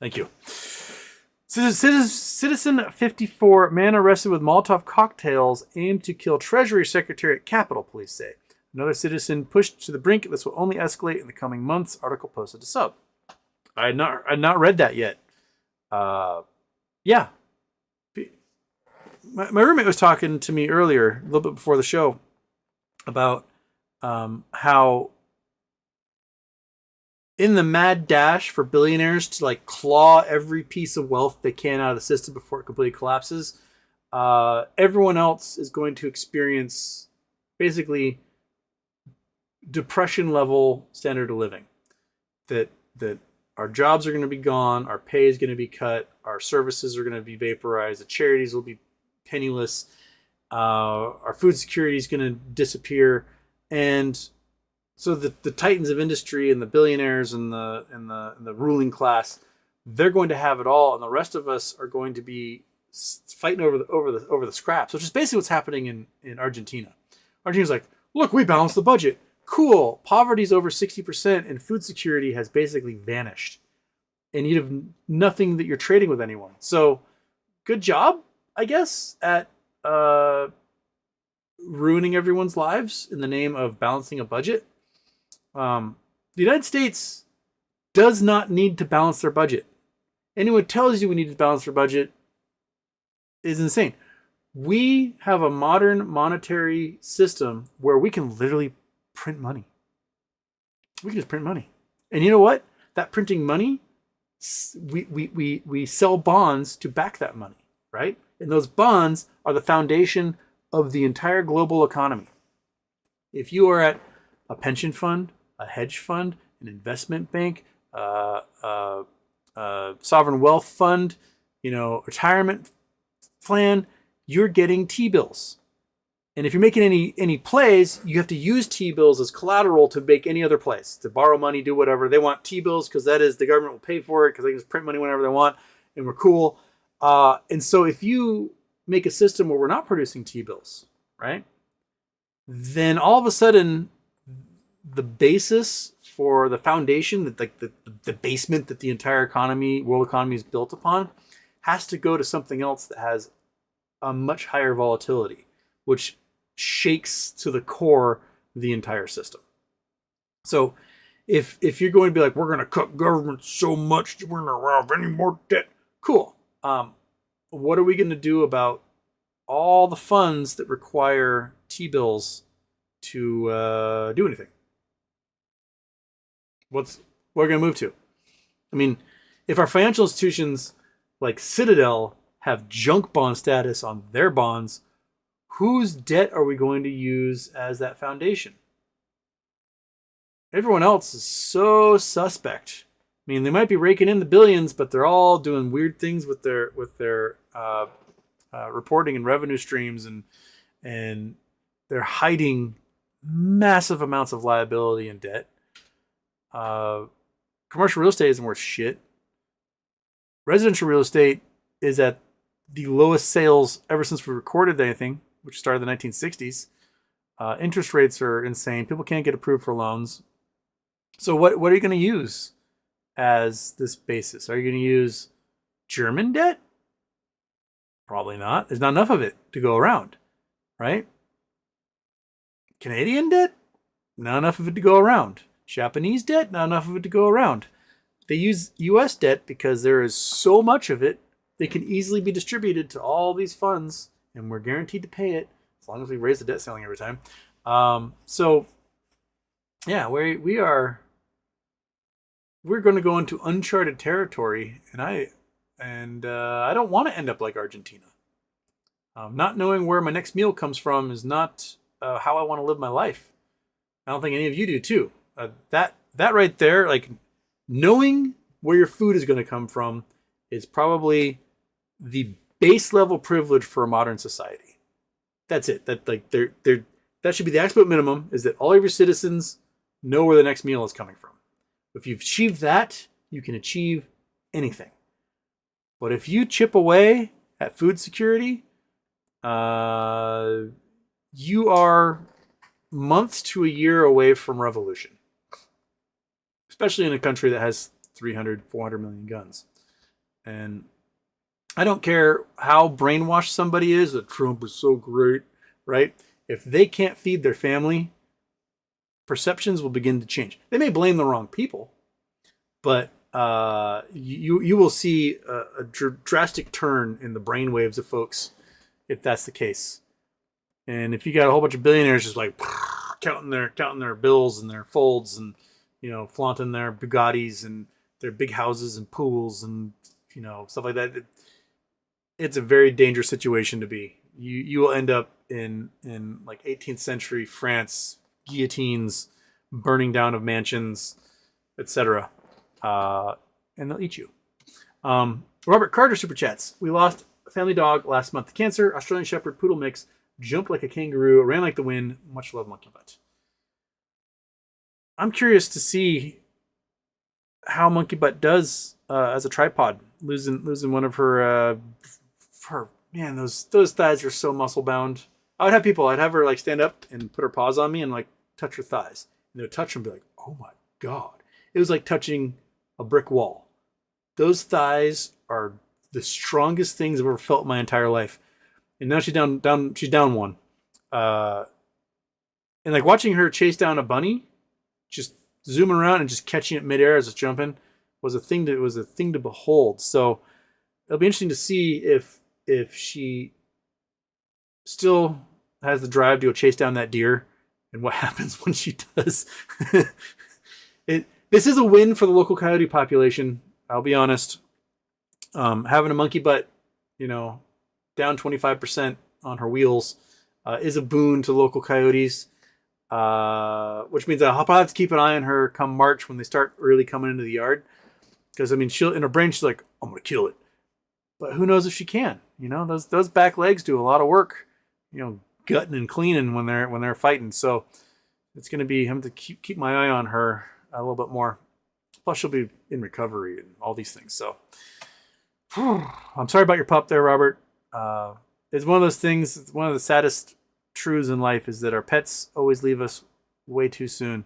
Thank you. Citizen 54, man arrested with Molotov cocktails aimed to kill Treasury Secretary at Capitol, police say. Another citizen pushed to the brink. This will only escalate in the coming months. Article posted to sub. I had not read that yet. Yeah. My roommate was talking to me earlier, a little bit before the show, about how in the mad dash for billionaires to like claw every piece of wealth they can out of the system before it completely collapses, everyone else is going to experience basically depression level standard of living. That our jobs are going to be gone, our pay is going to be cut, our services are going to be vaporized, the charities will be penniless, our food security is going to disappear, and so the titans of industry and the billionaires and the ruling class, they're going to have it all, and the rest of us are going to be fighting over the scraps, which is basically what's happening in Argentina. Argentina's like, look, we balanced the budget. Cool. Poverty's over 60%, and food security has basically vanished. And you have nothing that you're trading with anyone. So, good job, I guess, at ruining everyone's lives in the name of balancing a budget. The United States does not need to balance their budget. Anyone who tells you we need to balance their budget is insane. We have a modern monetary system where we can literally print money. We can just print money. And you know what? That printing money, we sell bonds to back that money, right? And those bonds are the foundation of the entire global economy. If you are at a pension fund, a hedge fund, an investment bank, sovereign wealth fund, retirement plan, you're getting T-bills. And if you're making any plays, you have to use T-bills as collateral to make any other plays, to borrow money, do whatever. They want T-bills because that is the government will pay for it because they can just print money whenever they want, and we're cool. And so if you make a system where we're not producing T-bills, right, then all of a sudden the basis for the foundation, that like the basement that the entire world economy is built upon, has to go to something else that has a much higher volatility, which shakes to the core the entire system. So if you're going to be like, we're going to cut government so much that we're going to have any more debt, cool. What are we going to do about all the funds that require T-bills to do anything? What are we going to move to? I mean, if our financial institutions like Citadel have junk bond status on their bonds, whose debt are we going to use as that foundation? Everyone else is so suspect. I mean, they might be raking in the billions, but they're all doing weird things with their reporting and revenue streams, and they're hiding massive amounts of liability and debt. commercial real estate isn't worth shit. Residential real estate is at the lowest sales ever since we recorded anything, which started in the 1960s. Interest rates are insane. People can't get approved for loans. So what are you going to use as this basis? Are you going to use German debt? Probably not. There's not enough of it to go around, right? Canadian debt? Not enough of it to go around. Japanese debt? Not enough of it to go around. They use US debt because there is so much of it, they can easily be distributed to all these funds, and we're guaranteed to pay it as long as we raise the debt ceiling every time. So, yeah, we're going to go into uncharted territory, and I don't want to end up like Argentina. Not knowing where my next meal comes from is not how I want to live my life. I don't think any of you do too. That right there, like knowing where your food is going to come from, is probably the base level privilege for a modern society. That's it. That should be the absolute minimum. Is that all of your citizens know where the next meal is coming from? If you've achieved that, you can achieve anything. But if you chip away at food security, you are months to a year away from revolution. Especially in a country that has 300, 400 million guns. And I don't care how brainwashed somebody is that Trump is so great, right? If they can't feed their family, perceptions will begin to change. They may blame the wrong people, but you will see a drastic turn in the brainwaves of folks if that's the case. And if you got a whole bunch of billionaires just like counting their bills and their folds and flaunting their Bugattis and their big houses and pools and stuff like that, it's a very dangerous situation to be. You will end up in like 18th century France, guillotines, burning down of mansions, etc. And they'll eat you. Robert Carter super chats. We lost a family dog last month to cancer. Australian Shepherd Poodle mix. Jumped like a kangaroo. Ran like the wind. Much love, Monkey Butt. I'm curious to see how Monkey Butt does as a tripod. Losing one of her man, those thighs are so muscle bound. I'd have her like stand up and put her paws on me and like touch her thighs. And they would touch them and be like, oh my God. It was like touching a brick wall. Those thighs are the strongest things I've ever felt in my entire life. And now she's down one. And like watching her chase down a bunny, just zooming around and just catching it midair as it's jumping was a thing to behold. So it'll be interesting to see if she still has the drive to go chase down that deer and what happens when she does. This is a win for the local coyote population. I'll be honest. Having a Monkey Butt, down 25% on her wheels is a boon to local coyotes. Which means I'll probably have to keep an eye on her come March when they start really coming into the yard. Because she'll in her brain she's like, I'm gonna kill it. But who knows if she can? Those back legs do a lot of work. Gutting and cleaning when they're fighting. So it's gonna be having to keep my eye on her a little bit more. Plus she'll be in recovery and all these things. So I'm sorry about your pup there, Robert. It's one of those things. It's one of the saddest truths in life is that our pets always leave us way too soon.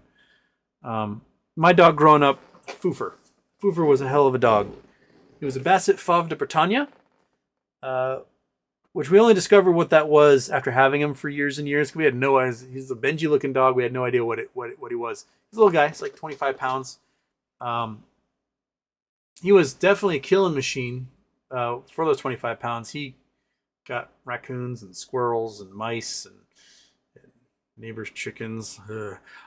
My dog growing up, Foofer was a hell of a dog. He was a Basset Fauve de Bretagne, which we only discovered what that was after having him for years and years. We had no idea. He's a Benji looking dog. We had no idea what he was. He's a little guy. He's like 25 pounds. He was definitely a killing machine for those 25 pounds. He got raccoons and squirrels and mice and neighbors' chickens.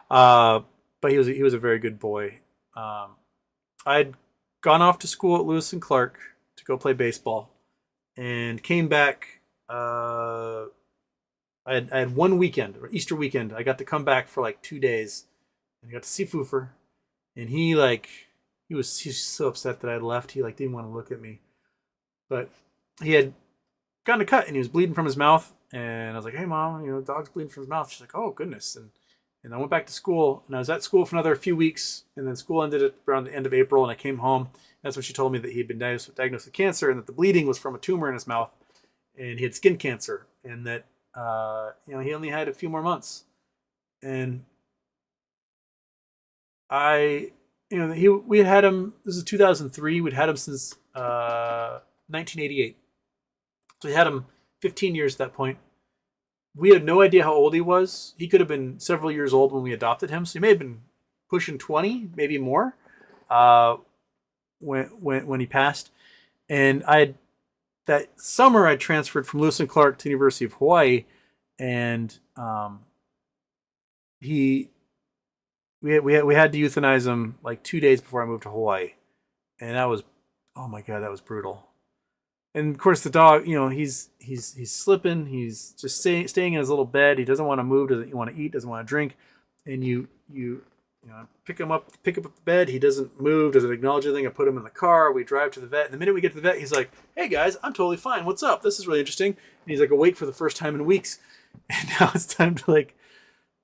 But he was a very good boy. I'd gone off to school at Lewis and Clark to go play baseball and came back. I had one weekend, or Easter weekend. I got to come back for like 2 days and I got to see Foofer. And he's so upset that I had left. He didn't want to look at me, but he had gotten a cut and he was bleeding from his mouth. And I was like, "Hey, Mom, the dog's bleeding from his mouth." She's like, "Oh, goodness." And I went back to school, and I was at school for another few weeks, and then school ended at around the end of April, and I came home. That's when she told me that he'd been diagnosed with cancer, and that the bleeding was from a tumor in his mouth, and he had skin cancer, and that he only had a few more months. And we had him. This is 2003. We'd had him since 1988. So we had him 15 years at that point. We had no idea how old he was. He could have been several years old when we adopted him. So he may have been pushing 20, maybe more, when he passed. And that summer I transferred from Lewis and Clark to the University of Hawaii, and we had to euthanize him like 2 days before I moved to Hawaii, and that was, oh my god, that was brutal. And of course, the dog, he's slipping. He's just staying in his little bed. He doesn't want to move. Doesn't want to eat. Doesn't want to drink. And you pick up the bed. He doesn't move. Doesn't acknowledge anything. I put him in the car. We drive to the vet. And the minute we get to the vet, he's like, "Hey guys, I'm totally fine. What's up? This is really interesting." And he's like awake for the first time in weeks. And now it's time to like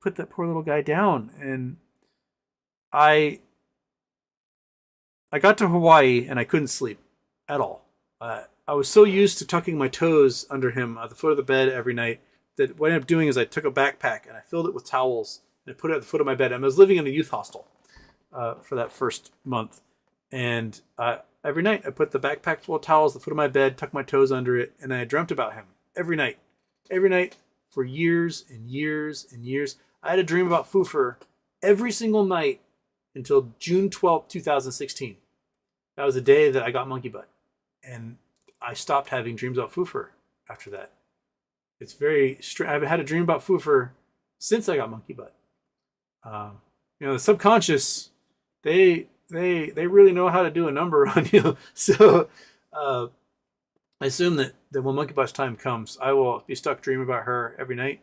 put that poor little guy down. And I got to Hawaii and I couldn't sleep at all. I was so used to tucking my toes under him at the foot of the bed every night that what I ended up doing is I took a backpack and I filled it with towels and I put it at the foot of my bed. And I was living in a youth hostel for that first month. And every night I put the backpack full of towels at the foot of my bed, tucked my toes under it, and I dreamt about him every night for years and years and years. I had a dream about Foofer every single night until June 12th, 2016. That was the day that I got monkey butt. And I stopped having dreams about Foofer after that. It's very strange. I've had a dream about Foofer since I got monkey butt. The subconscious, they really know how to do a number on you. So I assume that when monkey butt's time comes, I will be stuck dreaming about her every night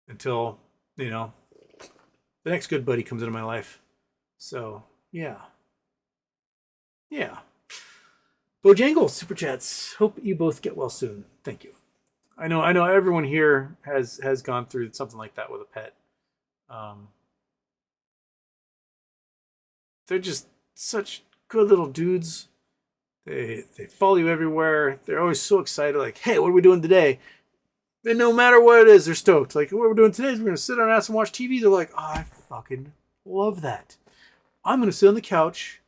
until, the next good buddy comes into my life. So, yeah. Yeah. Bojangles, Super Chats. Hope you both get well soon. Thank you. I know everyone here has gone through something like that with a pet. They're just such good little dudes. They follow you everywhere. They're always so excited, like, hey, what are we doing today? And no matter what it is, they're stoked. Like, what we're doing today is we're going to sit on our ass and watch TV. They're like, oh, I fucking love that. I'm going to sit on the couch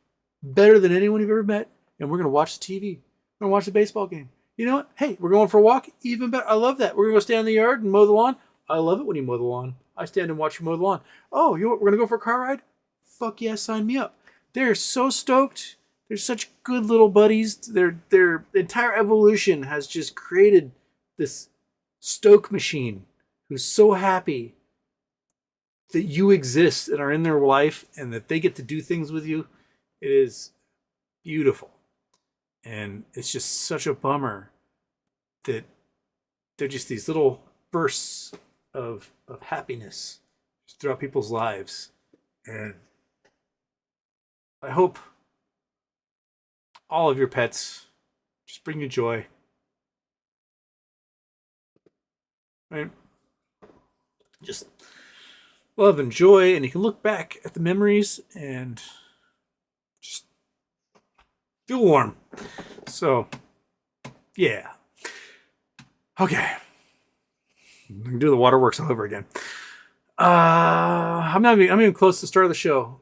better than anyone you've ever met, and we're going to watch the TV. We're going to watch the baseball game. You know what? Hey, we're going for a walk. Even better. I love that. We're going to go stand in the yard and mow the lawn. I love it when you mow the lawn. I stand and watch you mow the lawn. Oh, you know what? We're going to go for a car ride? Fuck yeah, sign me up. They're so stoked. They're such good little buddies. Their entire evolution has just created this stoke machine who's so happy that you exist and are in their life and that they get to do things with you. It is beautiful. And it's just such a bummer that they're just these little bursts of happiness throughout people's lives. And I hope all of your pets just bring you joy. Right? Just love and joy, and you can look back at the memories and just feel warm. So, yeah. Okay. We can do the waterworks all over again. I'm even close to the start of the show.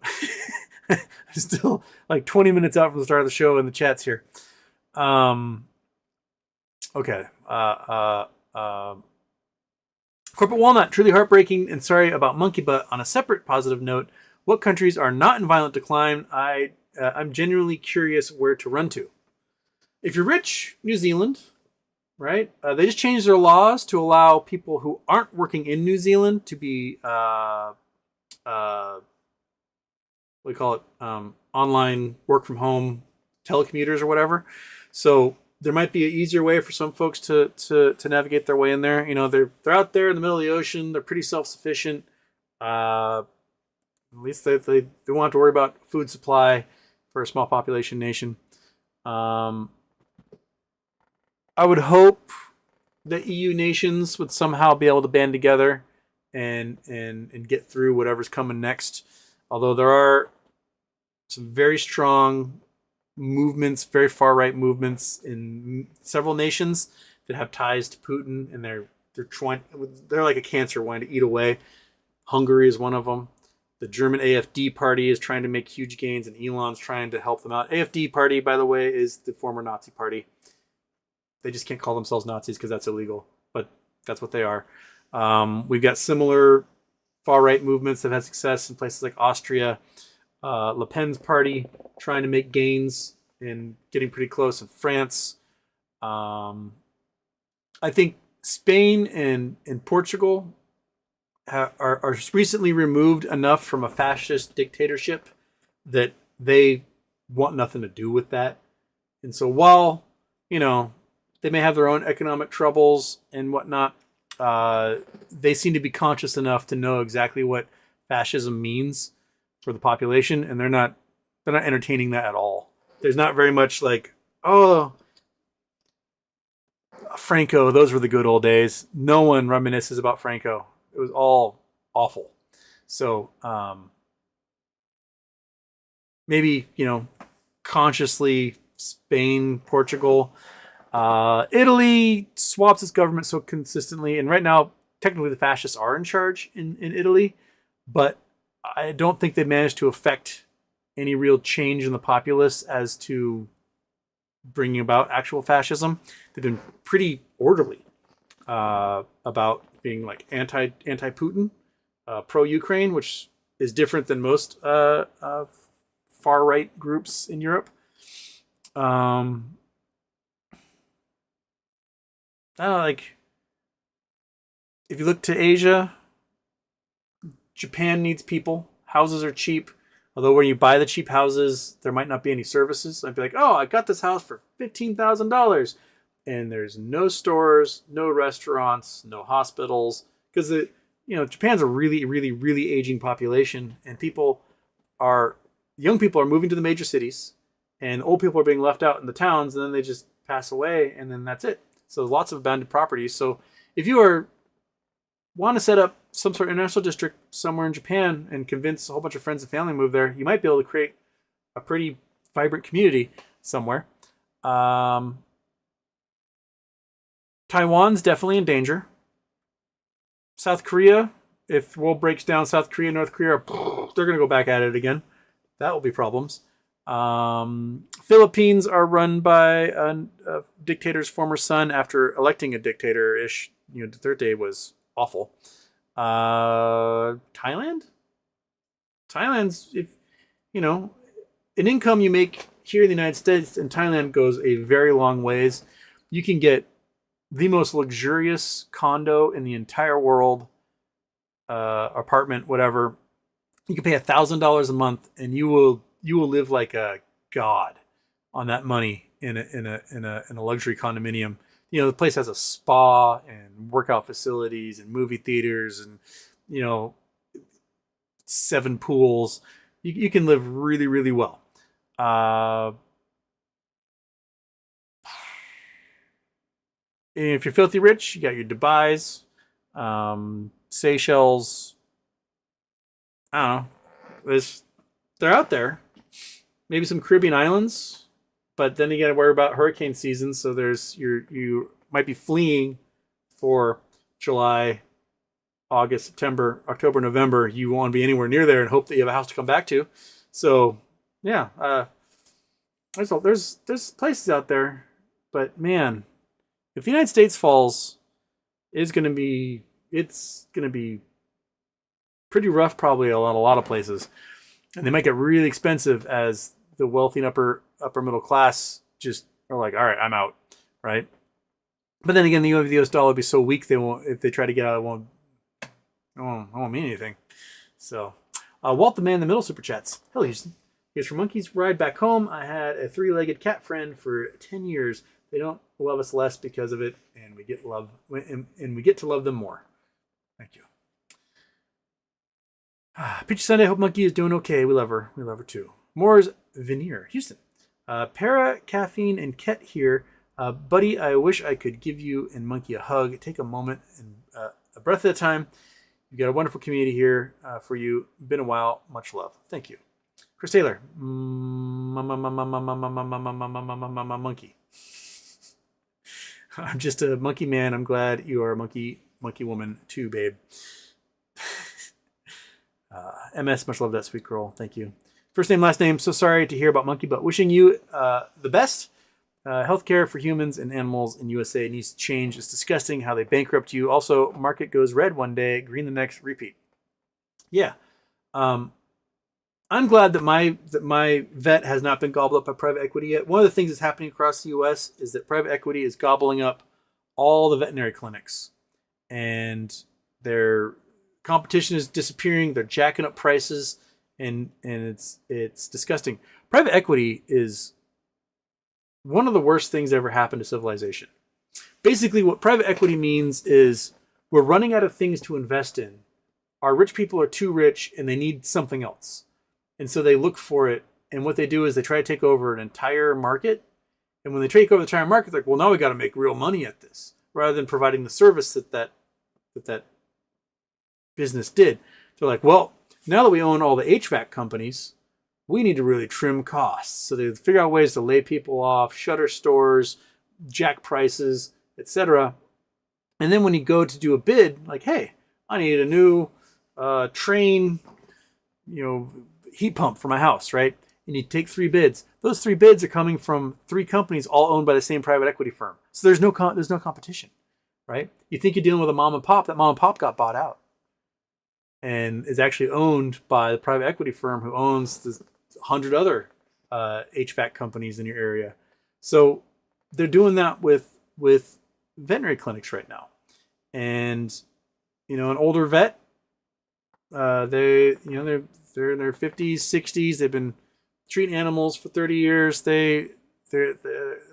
I'm still like 20 minutes out from the start of the show in the chats here. Okay. Corporate Walnut, truly heartbreaking and sorry about monkey butt. On a separate positive note, what countries are not in violent decline? I'm genuinely curious where to run to. If you're rich, New Zealand, right? They just changed their laws to allow people who aren't working in New Zealand to be, what do you call it? Online work from home telecommuters or whatever. So there might be an easier way for some folks to navigate their way in there. You know, they're out there in the middle of the ocean. They're pretty self-sufficient. At least they don't have to worry about food supply for a small population nation. I would hope that EU nations would somehow be able to band together and get through whatever's coming next. Although there are some very strong movements, very far right movements in several nations that have ties to Putin, and they're like a cancer wanting to eat away. Hungary is one of them. The German AfD party is trying to make huge gains, and Elon's trying to help them out. AfD party, by the way, is the former Nazi party. They just can't call themselves Nazis because that's illegal, but that's what they are. We've got similar far-right movements that have had success in places like Austria. Le Pen's party trying to make gains and getting pretty close in France. I think Spain and Portugal are recently removed enough from a fascist dictatorship that they want nothing to do with that. And so while, they may have their own economic troubles and whatnot, they seem to be conscious enough to know exactly what fascism means for the population, and they're not entertaining that at all. There's not very much like, oh, Franco, those were the good old days. No one reminisces about Franco. It was all awful. So maybe, consciously Spain, Portugal, Italy swaps its government so consistently. And right now, technically the fascists are in charge in Italy, but I don't think they managed to affect any real change in the populace as to bringing about actual fascism. They've been pretty orderly about being like anti-Putin, pro-Ukraine, which is different than most far-right groups in Europe. I don't know, like, if you look to Asia, Japan needs people. Houses are cheap. Although when you buy the cheap houses, there might not be any services. I'd be like, oh, I got this house for $15,000. And there's no stores, no restaurants, no hospitals. Because, Japan's a really, really, really aging population. And young people are moving to the major cities. And old people are being left out in the towns. And then they just pass away. And then that's it. So lots of abandoned properties. So if you want to set up some sort of international district somewhere in Japan and convince a whole bunch of friends and family to move there, you might be able to create a pretty vibrant community somewhere. Taiwan's definitely in danger. South Korea, if the world breaks down, South Korea, North Korea, they're going to go back at it again. That will be problems. Philippines are run by a dictator's former son after electing a dictator-ish. Duterte was awful. Thailand's, if an income you make here in the United States in Thailand goes a very long ways. You can get the most luxurious condo in the entire world, apartment, whatever. You can pay $1,000 a month, and you will live like a god on that money in a luxury condominium. The place has a spa and workout facilities and movie theaters and, 7 pools. You can live really, really well. If you're filthy rich, you got your Dubais, Seychelles. I don't know. They're out there. Maybe some Caribbean islands. But then you got to worry about hurricane season, so you might be fleeing for July, August, September, October, November. You won't be anywhere near there and hope that you have a house to come back to. So, yeah, there's places out there, but man, if the United States falls, it's gonna be pretty rough, probably a lot of places, and they might get really expensive as the wealthy and upper middle class just are like, all right, I'm out, right? But then again, the US dollar will be so weak if they try to get out, it won't mean anything. So, Walt the Man in the Middle super chats. Hello, Houston. Here's for Monkey's Ride Back Home. I had a 3-legged cat friend for 10 years. They don't love us less because of it, and we get to love them more. Thank you. Peachy Sunday. Hope Monkey is doing okay. We love her. We love her too. Moore's Veneer, Houston. Para, Caffeine, and Ket here. Buddy, I wish I could give you and Monkey a hug. Take a moment and a breath at a time. You got a wonderful community here for you. Been a while. Much love. Thank you. Chris Taylor. Monkey. I'm just a monkey man. I'm glad you are a monkey woman too, babe. MS, much love that sweet girl. Thank you. First name, last name. So sorry to hear about monkey, but wishing you the best. Healthcare for humans and animals in USA needs to change. It's disgusting how they bankrupt you. Also, market goes red one day, green the next, repeat. Yeah. I'm glad that my vet has not been gobbled up by private equity yet. One of the things that's happening across the U.S. is that private equity is gobbling up all the veterinary clinics, and their competition is disappearing. They're jacking up prices, and it's disgusting. Private equity is one of the worst things that ever happened to civilization. Basically, what private equity means is we're running out of things to invest in. Our rich people are too rich, and they need something else. And so they look for it, and what they do is they try to take over an entire market. And when they take over the entire market, they're like, well, now we got to make real money at this, rather than providing the service that business did. They're like, well, now that we own all the HVAC companies, we need to really trim costs. So they figure out ways to lay people off, shutter stores, jack prices, etc. And then when you go to do a bid, like, hey, I need a new train, heat pump for my house, right? And you take 3 bids. Those 3 bids are coming from 3 companies all owned by the same private equity firm. So there's no competition, right? You think you're dealing with a mom and pop. That mom and pop got bought out and is actually owned by the private equity firm who owns the 100 other HVAC companies in your area. So they're doing that with veterinary clinics right now. And an older vet, they're in their 50s, 60s. They've been treating animals for 30 years. They're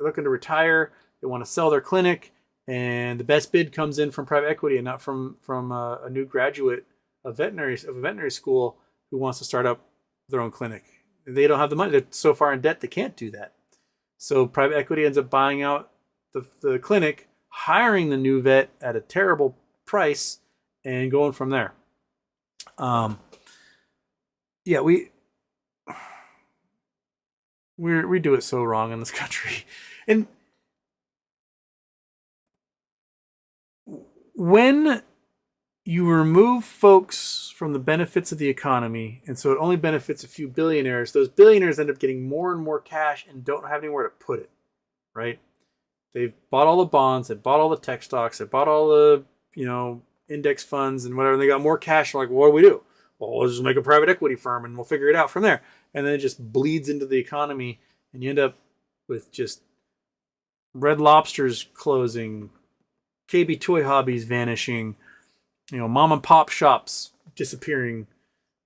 looking to retire. They want to sell their clinic, and the best bid comes in from private equity and not from a new graduate of a veterinary school who wants to start up their own clinic. They don't have the money. They're so far in debt they can't do that. So private equity ends up buying out the clinic, hiring the new vet at a terrible price, and going from there. Yeah, we do it so wrong in this country. And when you remove folks from the benefits of the economy, and so it only benefits a few billionaires, those billionaires end up getting more and more cash and don't have anywhere to put it, right? They've bought all the bonds, they bought all the tech stocks, they bought all the, index funds and whatever, and they got more cash. They're like, well, what do we do? Well, let's just make a private equity firm and we'll figure it out from there. And then it just bleeds into the economy, and you end up with just Red Lobsters closing, KB Toy Hobbies vanishing, mom and pop shops disappearing.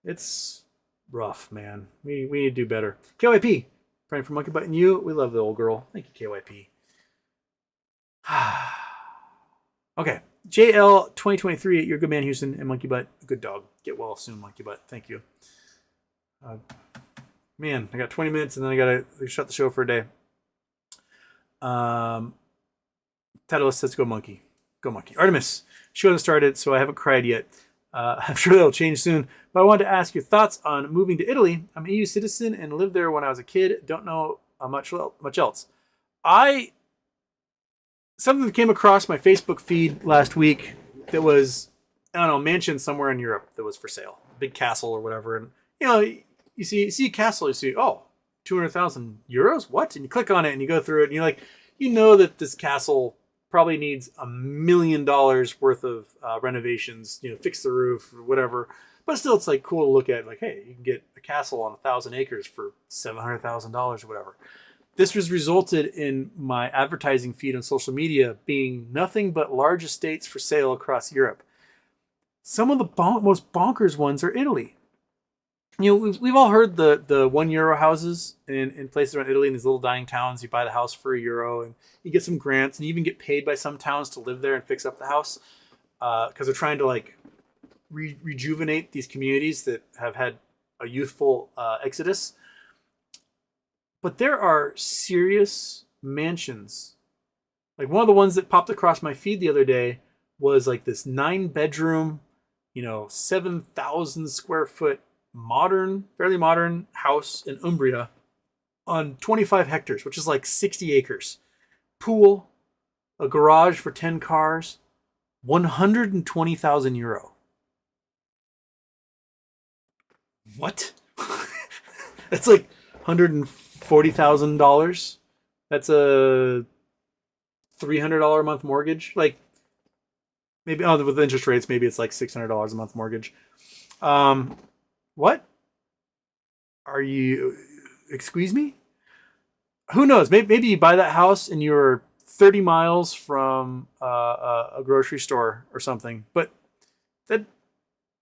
It's rough, man. We need to do better. KYP, praying for Monkey Butt and you. We love the old girl. Thank you, KYP. Okay. JL 2023, you're a good man, Houston, and Monkey Butt, good dog. Get well soon, Monkey Butt. Thank you. Man, I got 20 minutes and then I got to shut the show for a day. Titleist says go monkey. Go monkey. Artemis, show hasn't started, so I haven't cried yet. I'm sure that'll change soon. But I wanted to ask your thoughts on moving to Italy. I'm an EU citizen and lived there when I was a kid. Don't know much else. Something that came across my Facebook feed last week that was, mansion somewhere in Europe that was for sale. Big castle or whatever. And, you see a castle, you see, 200,000 euros? What? And you click on it and you go through it and you're like, that this castle probably needs $1 million worth of renovations, fix the roof or whatever. But still, it's like cool to look at. Like, hey, you can get a castle on 1,000 acres for $700,000 or whatever. This has resulted in my advertising feed on social media being nothing but large estates for sale across Europe. Some of the most bonkers ones are Italy. We've all heard the €1 houses in places around Italy, in these little dying towns. You buy the house for €1 and you get some grants, and you even get paid by some towns to live there and fix up the house because they're trying to rejuvenate these communities that have had a youthful exodus. But there are serious mansions. Like one of the ones that popped across my feed the other day was like this 9-bedroom 7,000 square foot fairly modern house in Umbria on 25 hectares, which is like 60 acres. Pool, a garage for 10 cars, 120,000 euro. What? That's like $140,000. That's a $300 a month mortgage. Like maybe with interest rates, maybe it's like $600 a month mortgage. What? Are you? Excuse me? Who knows? Maybe you buy that house and you're 30 miles from a grocery store or something. But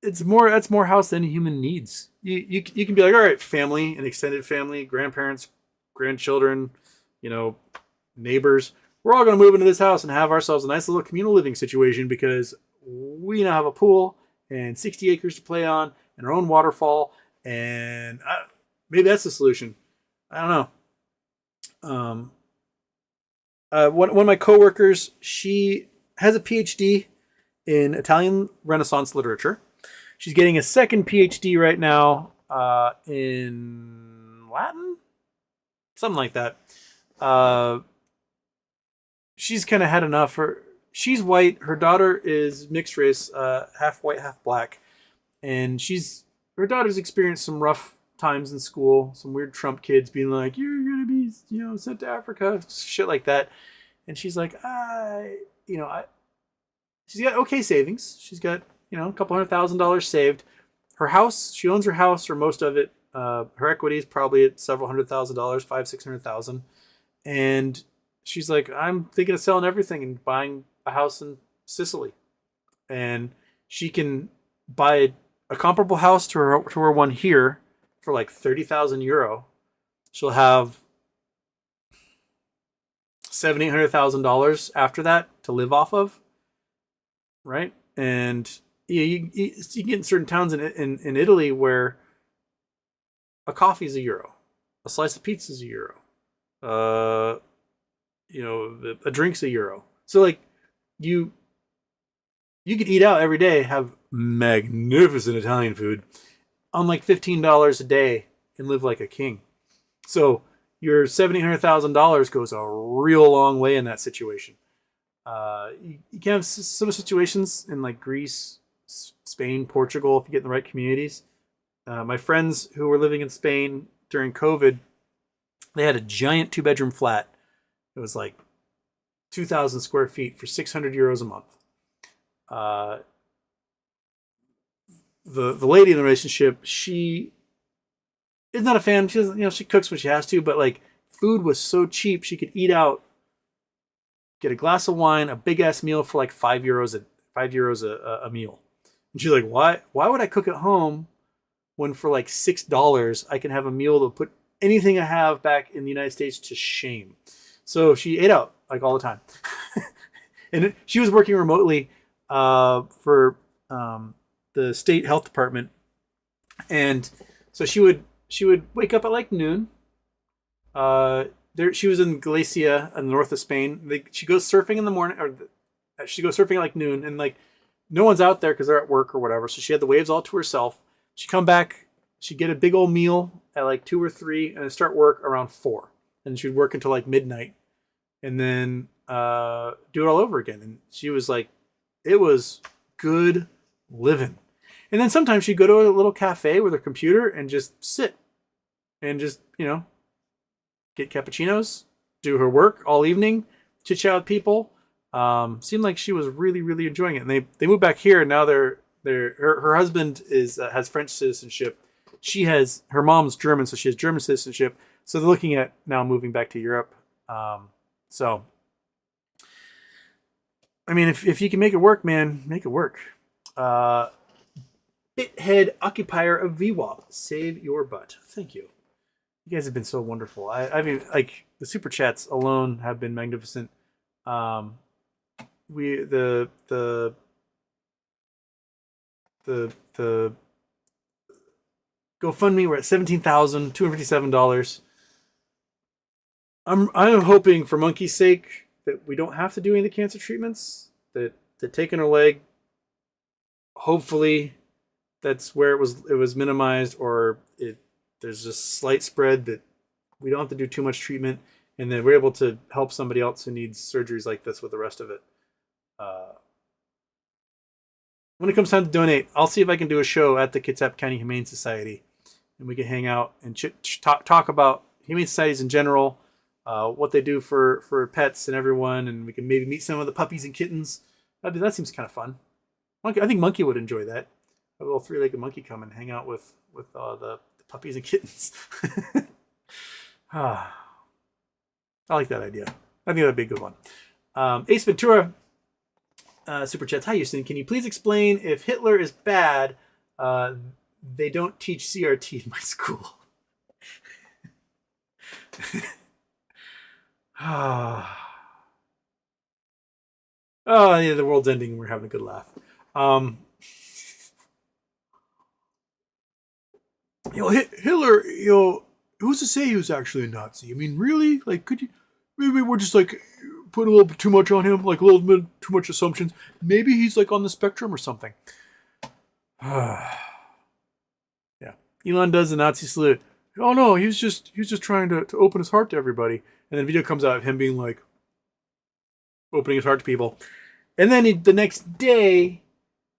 that's more house than a human needs. You can be like, all right, family, an extended family, grandparents, grandchildren, neighbors. We're all going to move into this house and have ourselves a nice little communal living situation because we now have a pool and 60 acres to play on and our own waterfall. And maybe that's the solution. I don't know. One of my coworkers, she has a PhD in Italian Renaissance literature. She's getting a second PhD right now in Latin, something like that. She's kind of had enough. She's white. Her daughter is mixed race, half white, half black, and her daughter's experienced some rough times in school. Some weird Trump kids being like, "You're gonna be, sent to Africa," shit like that. And she's like, she's got okay savings. She's got a couple $100,000 saved. Her house, she owns her house or most of it. Her equity is probably at several $100,000, $500,000-600,000, and she's like, I'm thinking of selling everything and buying a house in Sicily, and she can buy a comparable house to her one here for like 30,000 euro. She'll have $700,000-800,000 after that to live off of, right? And you get in certain towns in Italy where a coffee is €1, a slice of pizza is €1, a drink's €1. So like you could eat out every day, have magnificent Italian food on like $15 a day and live like a king. So your $700,000 goes a real long way in that situation. You can have some situations in like Greece, Spain, Portugal, if you get in the right communities. My friends who were living in Spain during COVID, they had a giant 2-bedroom flat. It was like 2,000 square feet for €600 a month. The lady in the relationship, she is not a fan. She doesn't, she cooks when she has to, but like food was so cheap, she could eat out, get a glass of wine, a big ass meal for like €5 a meal. And she's like, why would I cook at home when for like $6 I can have a meal to put anything I have back in the United States to shame? So she ate out like all the time. And she was working remotely for the state health department, and so she would wake up at like noon. She was in Galicia in the north of Spain. She goes surfing in the morning, or she goes surfing at like noon, and like no one's out there because they're at work or whatever. So she had the waves all to herself. She'd come back, she'd get a big old meal at like 2 or 3, and then start work around 4. And she'd work until like midnight, and then do it all over again. And she was like, it was good living. And then sometimes she'd go to a little cafe with her computer and just sit and just, get cappuccinos, do her work all evening, chit chat with people. Seemed like she was really, really enjoying it. And they moved back here, and now her husband has French citizenship. Her mom's German, so she has German citizenship. So they're looking at now moving back to Europe. So I mean, if you can make it work, man, make it work. Bithead occupier of VWAP, save your butt. Thank you. You guys have been so wonderful. I mean, like the super chats alone have been magnificent. The GoFundMe, we're at $17,257. I'm hoping for Monkey's sake that we don't have to do any of the cancer treatments. That taking her leg hopefully that's where it was minimized, or there's a slight spread that we don't have to do too much treatment, and then we're able to help somebody else who needs surgeries like this with the rest of it. When it comes time to donate, I'll see if I can do a show at the Kitsap County Humane Society, and we can hang out and talk about humane societies in general, what they do for pets and everyone, and we can maybe meet some of the puppies and kittens. That seems kind of fun. I think Monkey would enjoy that. A little three-legged monkey come and hang out with the puppies and kittens. I like that idea. I think that'd be a good one. Ace Ventura super chats. Hi, Houston. Can you please explain if Hitler is bad? They don't teach CRT in my school. Oh, yeah, the world's ending. We're having a good laugh. Hitler, who's to say he was actually a Nazi? I mean, really? Like, could you? Maybe we're just like putting a little bit too much on him, like a little bit too much assumptions. Maybe he's like on the spectrum or something. Yeah, Elon does the Nazi salute. Oh no, he was just trying to open his heart to everybody. And then video comes out of him being like opening his heart to people. And then the next day,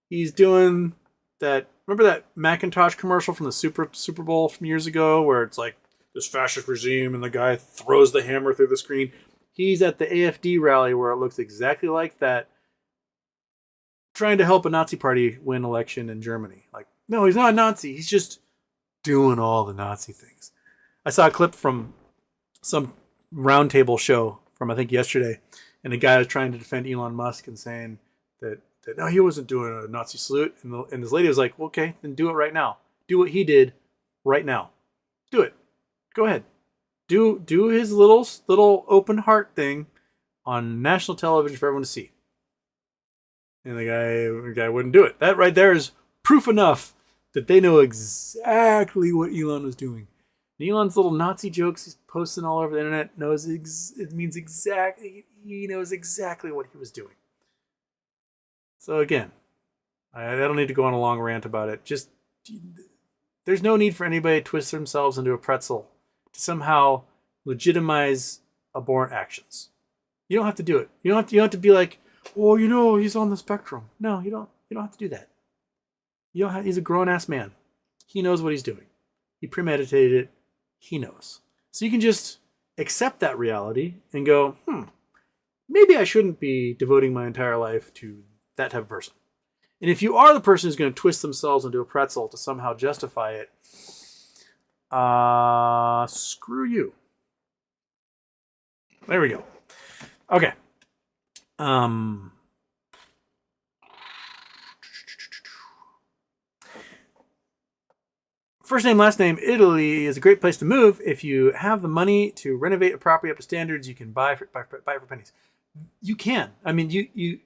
he's doing that. Remember that Macintosh commercial from the Super Bowl from years ago, where it's like this fascist regime, and the guy throws the hammer through the screen. He's at the AFD rally where it looks exactly like that, trying to help a Nazi party win election in Germany. Like, no, he's not a Nazi. He's just doing all the Nazi things. I saw a clip from some roundtable show from I think yesterday, and the guy was trying to defend Elon Musk and saying that no, he wasn't doing a Nazi salute, and this lady was like, well, okay, then do it right now. Do what he did right now. Do it. Go ahead. Do his little open heart thing on national television for everyone to see. And the guy wouldn't do it. That right there is proof enough that they know exactly what Elon was doing. And Elon's little Nazi jokes he's posting all over the internet it means exactly, he knows exactly what he was doing. So again, I don't need to go on a long rant about it. Just there's no need for anybody to twist themselves into a pretzel to somehow legitimize abhorrent actions. You don't have to do it. You don't have to be like, oh, he's on the spectrum. No, you don't have to do that. He's a grown-ass man. He knows what he's doing. He premeditated it. He knows. So you can just accept that reality and go, maybe I shouldn't be devoting my entire life to that type of person. And if you are the person who's going to twist themselves into a pretzel to somehow justify it, screw you. There we go. Okay. First name, last name, Italy is a great place to move. If you have the money to renovate a property up to standards, you can buy for pennies. You can. I mean, you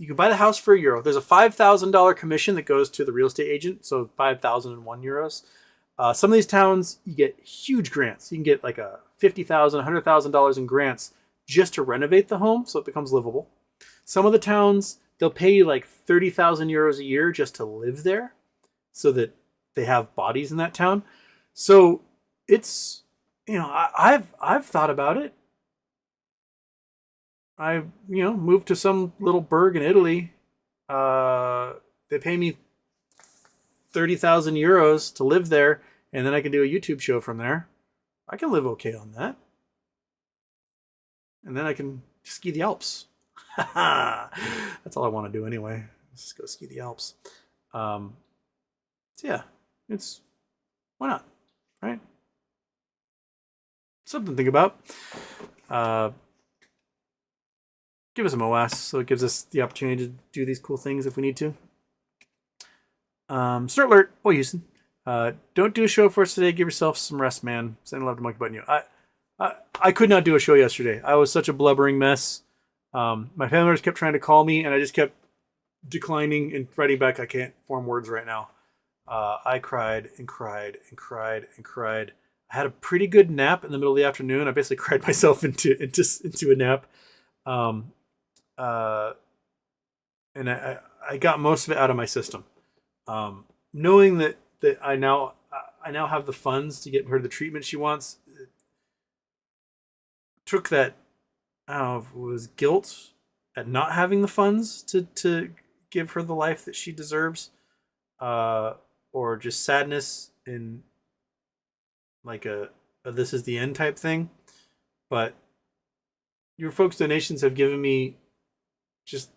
can buy the house for €1. There's a $5,000 commission that goes to the real estate agent, so 5,001 euros. Some of these towns, you get huge grants. You can get like a $50,000, $100,000 in grants just to renovate the home so it becomes livable. Some of the towns, they'll pay you like 30,000 euros a year just to live there so that they have bodies in that town. So it's, I've thought about it. I, moved to some little burg in Italy. They pay me 30,000 euros to live there, and then I can do a YouTube show from there. I can live okay on that. And then I can ski the Alps. That's all I want to do anyway. Let's just go ski the Alps. So yeah, why not, right? Something to think about. Give us a MOAS so it gives us the opportunity to do these cool things if we need to. Start alert. Boy, Houston. Don't do a show for us today. Give yourself some rest, man. Sending love to Monkey Button You. I could not do a show yesterday. I was such a blubbering mess. My family members kept trying to call me, and I just kept declining and writing back. I can't form words right now. I cried and cried and cried and cried. I had a pretty good nap in the middle of the afternoon. I basically cried myself into a nap. And I I got most of it out of my system. Knowing that I now have the funds to get her the treatment she wants, took that, I don't know if it was guilt at not having the funds to give her the life that she deserves, or just sadness in like a this is the end type thing. But your folks' donations have given me just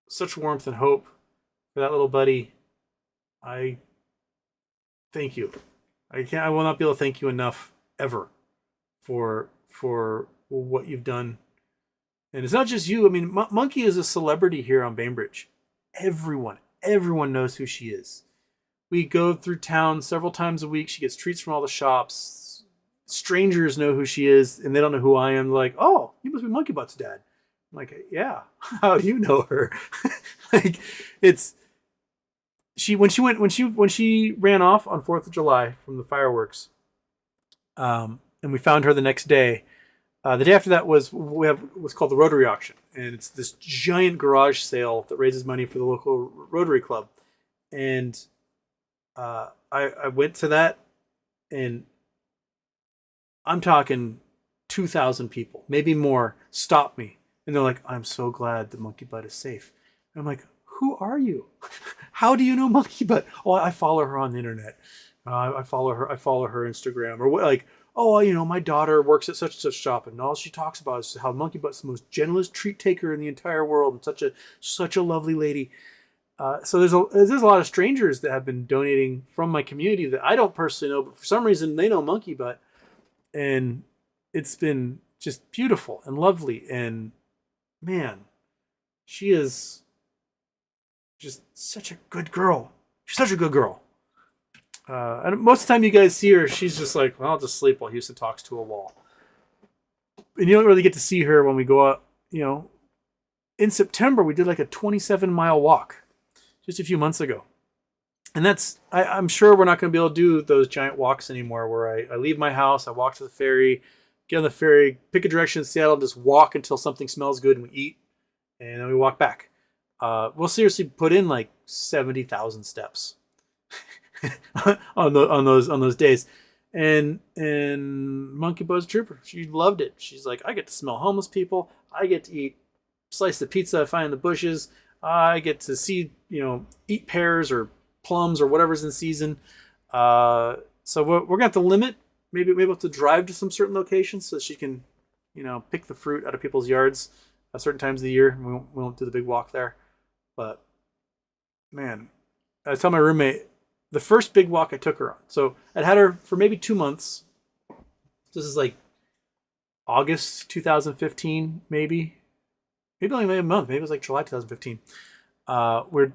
such warmth and hope for that little buddy. I thank you. I will not be able to thank you enough ever for what you've done. And it's not just you. I mean, Monkey is a celebrity here on Bainbridge. Everyone knows who she is. We go through town several times a week. She gets treats from all the shops. Strangers know who she is, and they don't know who I am. Like, oh, you must be Monkey Butt's dad. I'm like, yeah. How do you know her? Like, it's when she ran off on 4th of July from the fireworks, and we found her the next day. The day after that was what's called the Rotary Auction, and it's this giant garage sale that raises money for the local Rotary Club. And I went to that, and I'm talking 2,000 people, maybe more, stopped me, and they're like, "I'm so glad the Monkey Butt is safe." And I'm like, "Who are you? How do you know Monkey Butt?" "Oh, I follow her on the internet. I follow her Instagram, or what, like." "Oh, you know, my daughter works at such and such shop, and all she talks about is how Monkey Butt's the most gentlest treat taker in the entire world, and such a lovely lady." So there's a lot of strangers that have been donating from my community that I don't personally know, but for some reason they know Monkey Butt, and it's been just beautiful and lovely. And man, she is just such a good girl. She's such a good girl. And most of the time you guys see her, she's just like, "Well, I'll just sleep while Houston talks to a wall." And you don't really get to see her when we go out. You know, in September, we did like a 27-mile walk just a few months ago. And I'm sure we're not going to be able to do those giant walks anymore, where I leave my house, I walk to the ferry, get on the ferry, pick a direction in Seattle, just walk until something smells good and we eat, and then we walk back. We'll seriously put in like 70,000 steps on those days. And Monkey Butt's trooper, she loved it. She's like, "I get to smell homeless people. I get to eat slice of pizza I find in the bushes. I get to see, eat pears or plums or whatever's in season." So we're gonna have to limit. Maybe we'll have to drive to some certain locations so she can, pick the fruit out of people's yards at certain times of the year. We won't do the big walk there. But man, I tell my roommate, the first big walk I took her on. So I'd had her for maybe 2 months. This is like August 2015, maybe only a month. Maybe it was like July 2015. We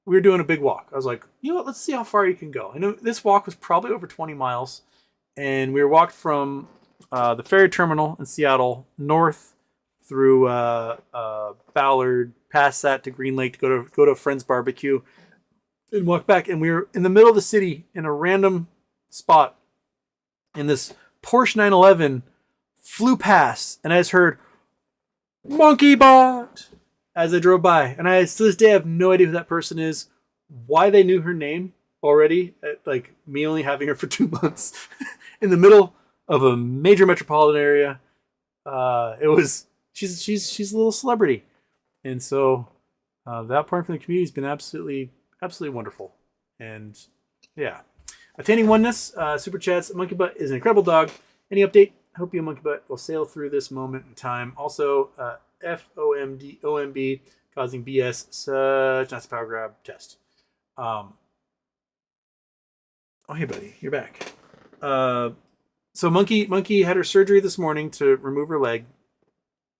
were doing a big walk. I was like, you know what? Let's see how far you can go. I know this walk was probably over 20 miles, and we walked from the ferry terminal in Seattle north through Ballard, past that to Green Lake to go to a friend's barbecue, and walk back. And we were in the middle of the city in a random spot, and this Porsche 911 flew past, and I just heard "Monkey Butt" as I drove by. And I, to this day, have no idea who that person is, why they knew her name already, like me only having her for 2 months in the middle of a major metropolitan area. She's a little celebrity. And so that part from the community has been absolutely wonderful. And yeah, attaining oneness, super chats. Monkey Butt is an incredible dog. Any update? I hope you, Monkey Butt, will sail through this moment in time. Also, FOMD causing BS, such not a power grab test. Oh, hey, buddy, you're back. So Monkey had her surgery this morning to remove her leg.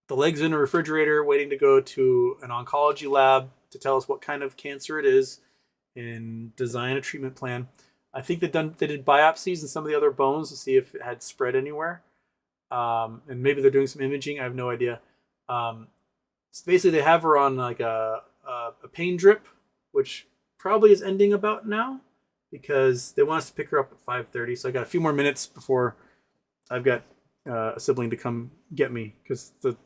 The leg's in a refrigerator, waiting to go to an oncology lab to tell us what kind of cancer it is and design a treatment plan. I think they did biopsies in some of the other bones to see if it had spread anywhere. And maybe they're doing some imaging. I have no idea. So basically, they have her on like a pain drip, which probably is ending about now because they want us to pick her up at 5:30. So I got a few more minutes before I've got a sibling to come get me, because the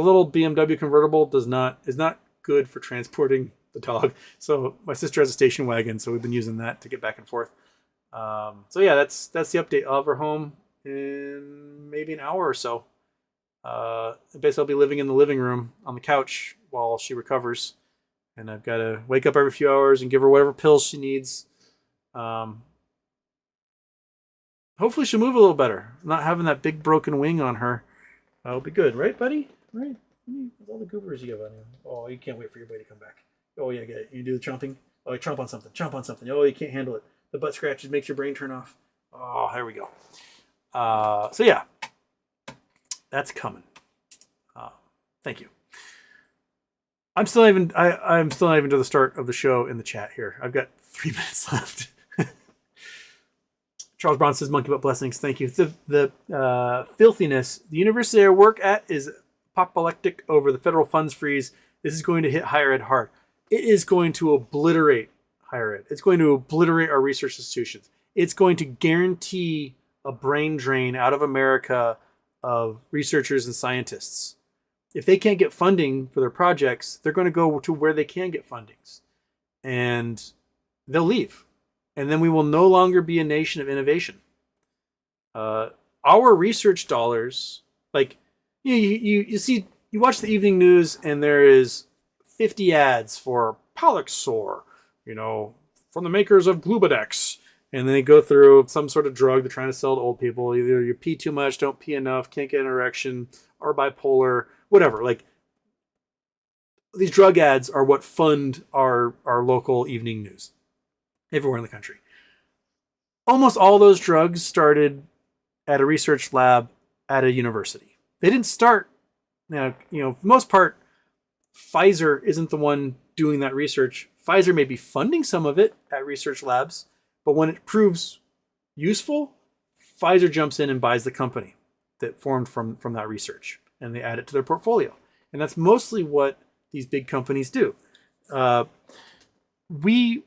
little BMW convertible is not good for transporting the dog. So my sister has a station wagon, so we've been using that to get back and forth. So yeah, that's the update. I'll have her home in maybe an hour or so. Basically, I'll be living in the living room on the couch while she recovers, and I've got to wake up every few hours and give her whatever pills she needs. Hopefully she'll move a little better. Not having that big broken wing on her. That'll be good, right, buddy? Right? With all the goobers you have on you. Oh, you can't wait for your buddy to come back. Oh, yeah, get it. You do the chomping? Oh, chomp on something. Chomp on something. Oh, you can't handle it. The butt scratches makes your brain turn off. Oh, there we go. So yeah, that's coming. Thank you. I'm still not even to the start of the show in the chat here. I've got 3 minutes left. Charles Brown says, "Monkey butt blessings." Thank you. The filthiness. The university I work at is apoplectic over the federal funds freeze. This is going to hit higher ed hard. It is going to obliterate higher ed. It's going to obliterate our research institutions. It's going to guarantee a brain drain out of America of researchers and scientists. If they can't get funding for their projects, they're going to go to where they can get fundings. And they'll leave. And then we will no longer be a nation of innovation. Our research dollars, like you see, you watch the evening news and there is 50 ads for Palixor, from the makers of Glubadex. And then they go through some sort of drug they're trying to sell to old people. Either you pee too much, don't pee enough, can't get an erection, or bipolar, whatever. Like, these drug ads are what fund our local evening news everywhere in the country. Almost all those drugs started at a research lab at a university. They didn't start, for the most part, Pfizer isn't the one doing that research. Pfizer may be funding some of it at research labs, but when it proves useful, Pfizer jumps in and buys the company that formed from that research, and they add it to their portfolio. And that's mostly what these big companies do. We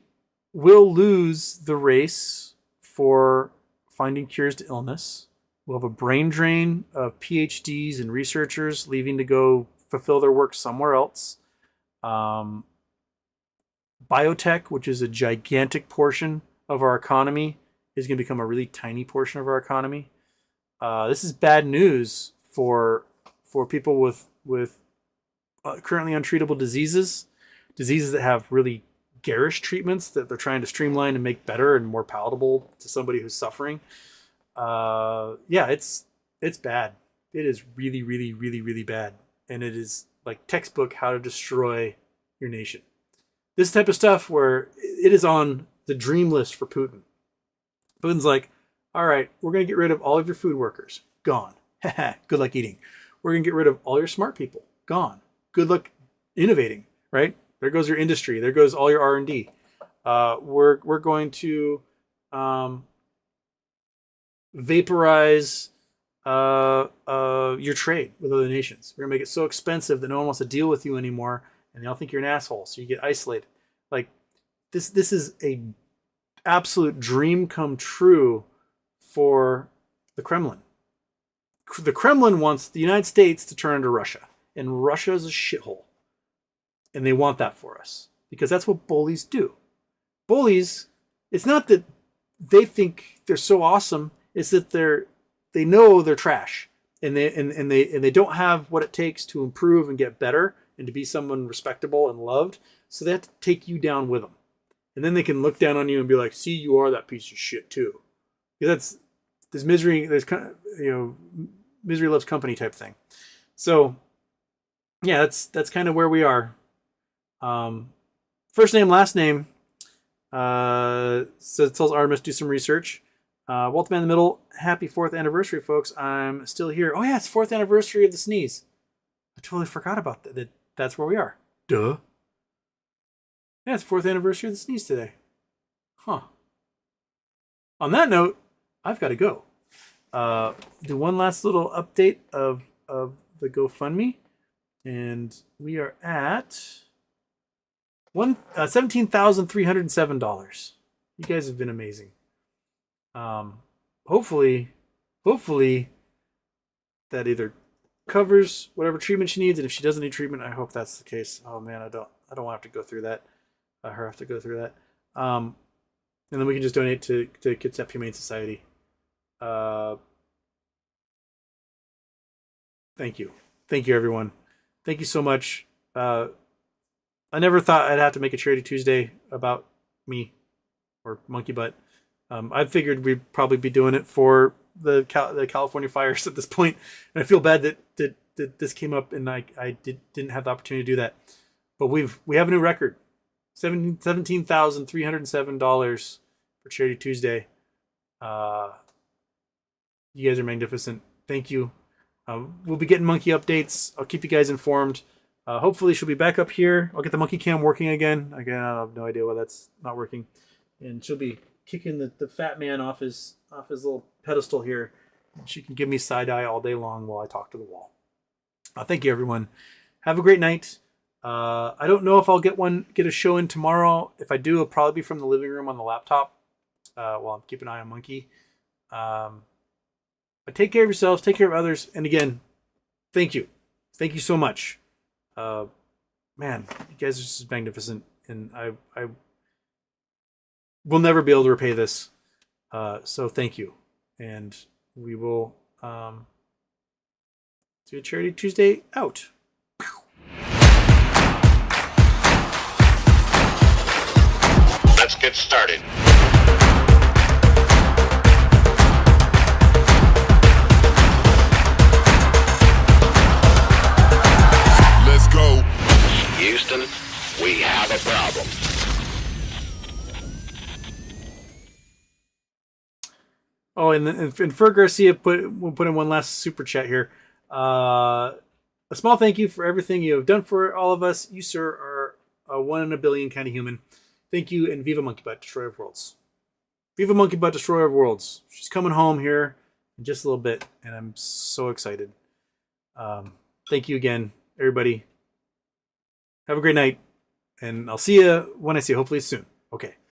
will lose the race for finding cures to illness. We'll have a brain drain of PhDs and researchers leaving to go fulfill their work somewhere else. Biotech, which is a gigantic portion of our economy, is going to become a really tiny portion of our economy. This is bad news for people with currently untreatable diseases that have really garish treatments that they're trying to streamline and make better and more palatable to somebody who's suffering. It's bad. It is really, really, really, really bad. And it is like textbook how to destroy your nation. This type of stuff where it is on the dream list for Putin. Putin's like, all right, we're going to get rid of all of your food workers. Gone. Good luck eating. We're going to get rid of all your smart people. Gone. Good luck innovating, right? There goes your industry. There goes all your R&D. We're going to vaporize your trade with other nations. We're going to make it so expensive that no one wants to deal with you anymore, and they all think you're an asshole, so you get isolated. Like, this is a absolute dream come true for the Kremlin. The Kremlin wants the United States to turn into Russia, and Russia is a shithole. And they want that for us because that's what bullies do. Bullies, it's not that they think they're so awesome, it's that they know they're trash, and they don't have what it takes to improve and get better and to be someone respectable and loved, so they have to take you down with them. And then they can look down on you and be like, see, you are that piece of shit too. Because there's misery loves company type thing. So yeah, that's kind of where we are. First name, last name. So it tells Artemis do some research. Walter Man in the middle. Happy 4th anniversary, folks. I'm still here. Oh yeah, it's 4th anniversary of the sneeze. I totally forgot about that. That's where we are. Duh. Yeah, it's 4th anniversary of the sneeze today. Huh. On that note, I've got to go. Do one last little update of the GoFundMe. And we are at $17,307. You guys have been amazing. Hopefully that either covers whatever treatment she needs, and if she doesn't need treatment, I hope that's the case. Oh man, I don't want to have to go through that. her have to go through that. And then we can just donate to Kitsap Humane Society. Thank you, everyone. Thank you so much. I never thought I'd have to make a charity Tuesday about me or monkey butt. I figured we'd probably be doing it for the California fires at this point, and I feel bad that this came up and I didn't have the opportunity to do that. But we have a new record, $17,307 for Charity Tuesday. You guys are magnificent. Thank you. We'll be getting monkey updates. I'll keep you guys informed. Hopefully she'll be back up here. I'll get the monkey cam working again. Again, I have no idea why that's not working. And she'll be kicking the fat man off his little pedestal here. She can give me side eye all day long while I talk to the wall. Thank you, everyone. Have a great night. I don't know if I'll get a show in tomorrow. If I do, it'll probably be from the living room on the laptop while I'm keeping an eye on Monkey. But take care of yourselves, take care of others, and again, thank you. Thank you so much. Man, you guys are just magnificent, and I will never be able to repay this. So thank you. And we will do a Charity Tuesday out. Let's get started. Let's go. Houston, we have a problem. Oh, and Fer Garcia we'll put in one last super chat here. A small thank you for everything you have done for all of us. You, sir, are a 1 in a billion kind of human. Thank you, and Viva Monkey Butt, Destroyer of Worlds. Viva Monkey Butt, Destroyer of Worlds. She's coming home here in just a little bit, and I'm so excited. Thank you again, everybody. Have a great night, and I'll see you when I see you, hopefully soon. Okay.